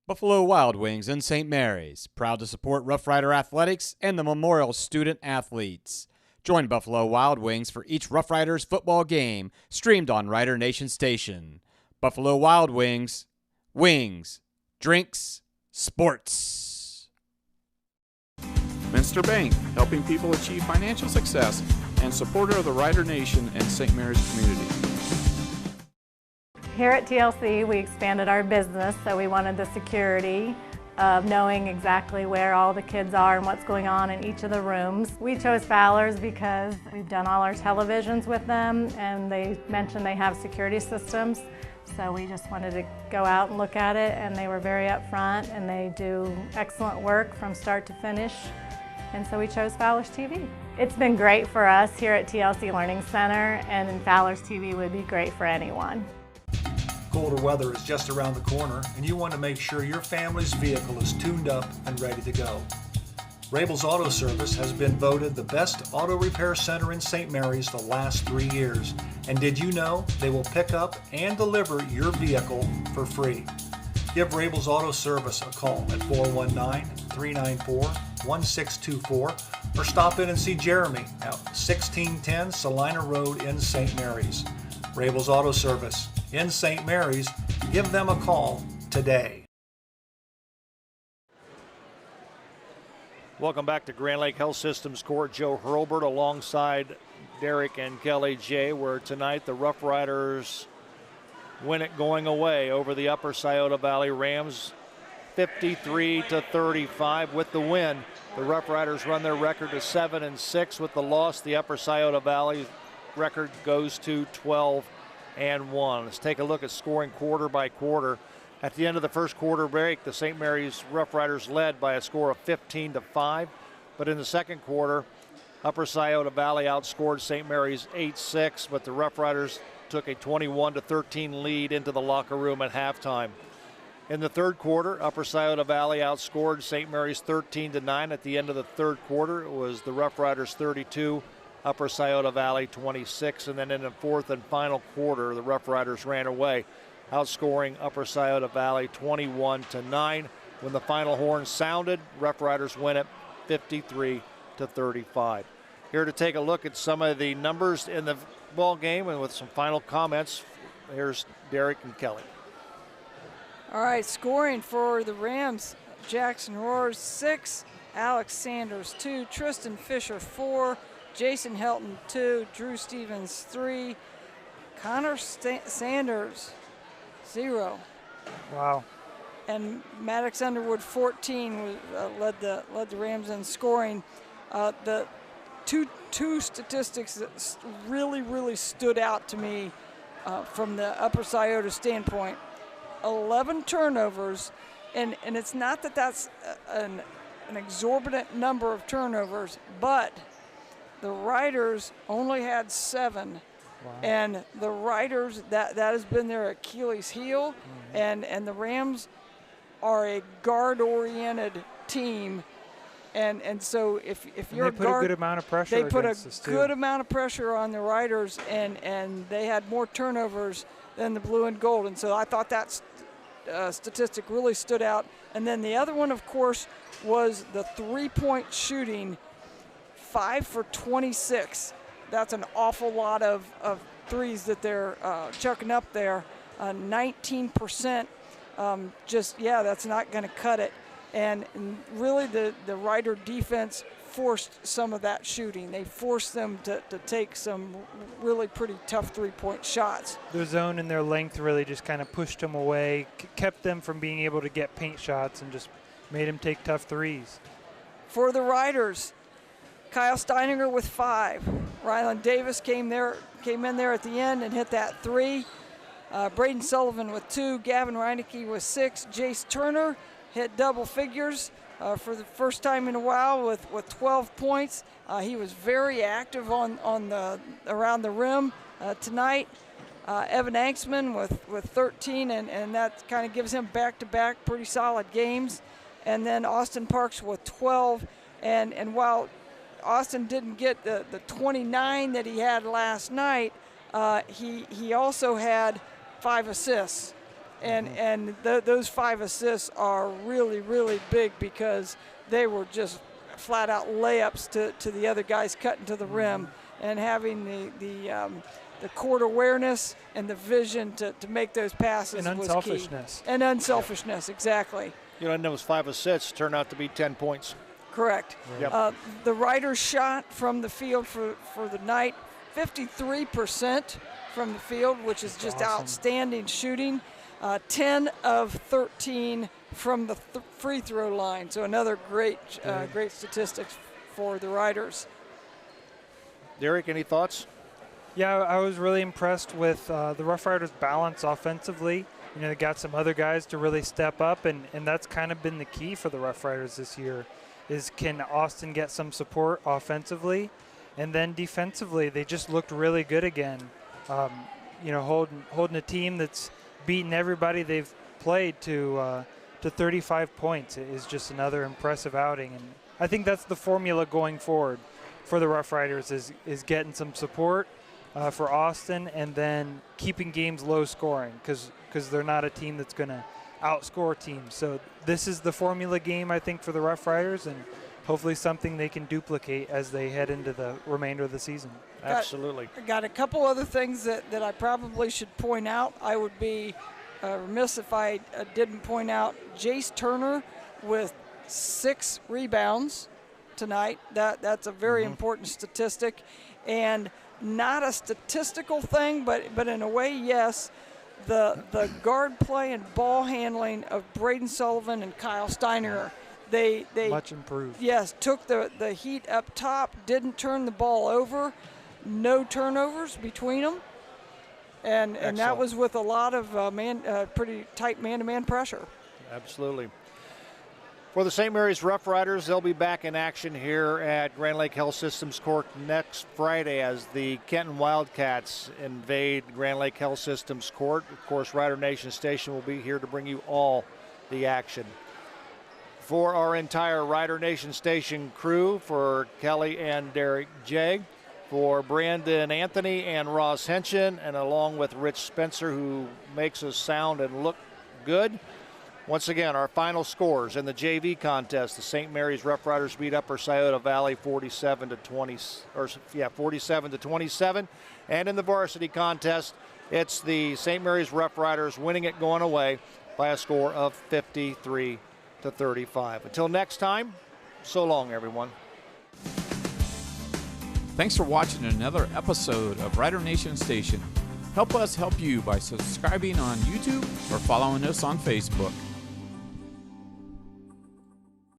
Buffalo Wild Wings in St. Mary's, proud to support Rough Rider Athletics and the Memorial Student Athletes. Join Buffalo Wild Wings for each Rough Riders football game, streamed on Rider Nation Station. Buffalo Wild Wings, wings, drinks, sports. Minster Bank, helping people achieve financial success, and supporter of the Rider Nation and St. Mary's community. Here at TLC, we expanded our business, so we wanted the security of knowing exactly where all the kids are and what's going on in each of the rooms. We chose Fowler's because we've done all our televisions with them, and they mentioned they have security systems. So we just wanted to go out and look at it, and they were very upfront, and they do excellent work from start to finish. And so we chose Fowler's TV. It's been great for us here at TLC Learning Center, and Fowler's TV would be great for anyone. Colder weather is just around the corner, and you want to make sure your family's vehicle is tuned up and ready to go. Rabel's Auto Service has been voted the best auto repair center in St. Mary's the last 3 years. And did you know they will pick up and deliver your vehicle for free? Give Rabel's Auto Service a call at 419-394-1624 or stop in and see Jeremy at 1610 Salina Road in St. Mary's. Rabel's Auto Service in St. Mary's. Give them a call today. Welcome back to Grand Lake Health Systems Court. Joe Hurlbert alongside Derek and Kelly J, where tonight the Rough Riders win it going away over the Upper Scioto Valley Rams 53-35. With the win, the Rough Riders run their record to 7-6. With the loss, the Upper Scioto Valley record goes to 12-1. Let's take a look at scoring quarter by quarter. At the end of the first quarter break, the St. Mary's Rough Riders led by a score of 15-5. But in the second quarter, Upper Scioto Valley outscored St. Mary's 8-6, but the Rough Riders took a 21-13 lead into the locker room at halftime. In the third quarter, Upper Scioto Valley outscored St. Mary's 13-9. At the end of the third quarter, it was the Rough Riders 32, Upper Scioto Valley 26, and then in the fourth and final quarter, the Rough Riders ran away, outscoring Upper Scioto Valley 21-9. When the final horn sounded, Rough Riders win it 53-35. Here to take a look at some of the numbers in the ball game and with some final comments, here's Derek and Kelly. All right, scoring for the Rams: Jackson Roars 6, Alex Sanders 2, Tristan Fisher 4, Jason Helton 2, Drew Stevens 3, Connor Sanders 0. Wow. And Maddox Underwood 14 led the Rams in scoring. The two statistics that really stood out to me from the Upper Scioto standpoint: 11 turnovers, and it's not that that's an exorbitant number of turnovers, but the Riders only had 7. Wow. And the Riders, that has been their Achilles heel, and the Rams are a guard-oriented team, and so if you're they put a good amount of pressure, they put a good too. amount of pressure on the Riders, and they had more turnovers than the Blue and Gold, and so I thought that statistic really stood out. And then the other one, of course, was the three-point shooting, 5 for 26. That's an awful lot of threes that they're chucking up there. 19%. That's not going to cut it. And really the Rider defense forced some of that shooting. They forced them to take some really pretty tough three-point shots. Their zone and their length really just kind of pushed them away, kept them from being able to get paint shots, and just made them take tough threes. For the Riders, Kyle Steininger with 5. Rylan Davis came in there at the end and hit that 3. Braden Sullivan with 2. Gavin Reinecke with 6. Jace Turner hit double figures for the first time in a while with 12 points. He was very active around the rim tonight. Evan Anksman with 13, and that kind of gives him back-to-back pretty solid games. And then Austin Parks with 12. And while Austin didn't get the 29 that he had last night, he also had 5 assists. And those 5 assists are really, really big because they were just flat-out layups to the other guys cutting to the rim, and having the court awareness and the vision to make those passes and was unselfishness. key. And unselfishness, exactly. And those 5 assists turned out to be 10 points. Correct. Yep. The Riders shot from the field for the night, 53% from the field, which is just awesome. Outstanding shooting. 10 of 13 from the free throw line. So another great statistics for the Riders. Derek, any thoughts? Yeah, I was really impressed with the Rough Riders' balance offensively. They got some other guys to really step up, and that's kind of been the key for the Rough Riders this year, is can Austin get some support offensively? And then defensively, they just looked really good again. Holding a team that's beaten everybody they've played to 35 points is just another impressive outing. And I think that's the formula going forward for the Rough Riders is getting some support for Austin, and then keeping games low scoring because they're not a team that's going to outscore teams. So this is the formula game, I think, for the Rough Riders, and hopefully something they can duplicate as they head into the remainder of the season. Absolutely. I got a couple other things that I probably should point out. I would be remiss if I didn't point out Jace Turner with 6 rebounds tonight. That's a very important statistic, and not a statistical thing, but in a way, yes. The guard play and ball handling of Braden Sullivan and Kyle Steininger, they much improved. Yes, took the heat up top, didn't turn the ball over, no turnovers between them, and that was with a lot of pretty tight man-to-man pressure. Absolutely. For the St. Mary's Rough Riders, they'll be back in action here at Grand Lake Health Systems Court next Friday as the Kenton Wildcats invade Grand Lake Health Systems Court. Of course, Rider Nation Station will be here to bring you all the action. For our entire Rider Nation Station crew, for Kelly and Derek J., for Brandon Anthony and Ross Henshin, and along with Rich Spencer, who makes us sound and look good. Once again, our final scores in the JV contest: the St. Mary's Rough Riders beat Upper Scioto Valley 47-27, and in the varsity contest, it's the St. Mary's Rough Riders winning it going away by a score of 53-35. Until next time, so long, everyone. Thanks for watching another episode of Rider Nation Station. Help us help you by subscribing on YouTube or following us on Facebook.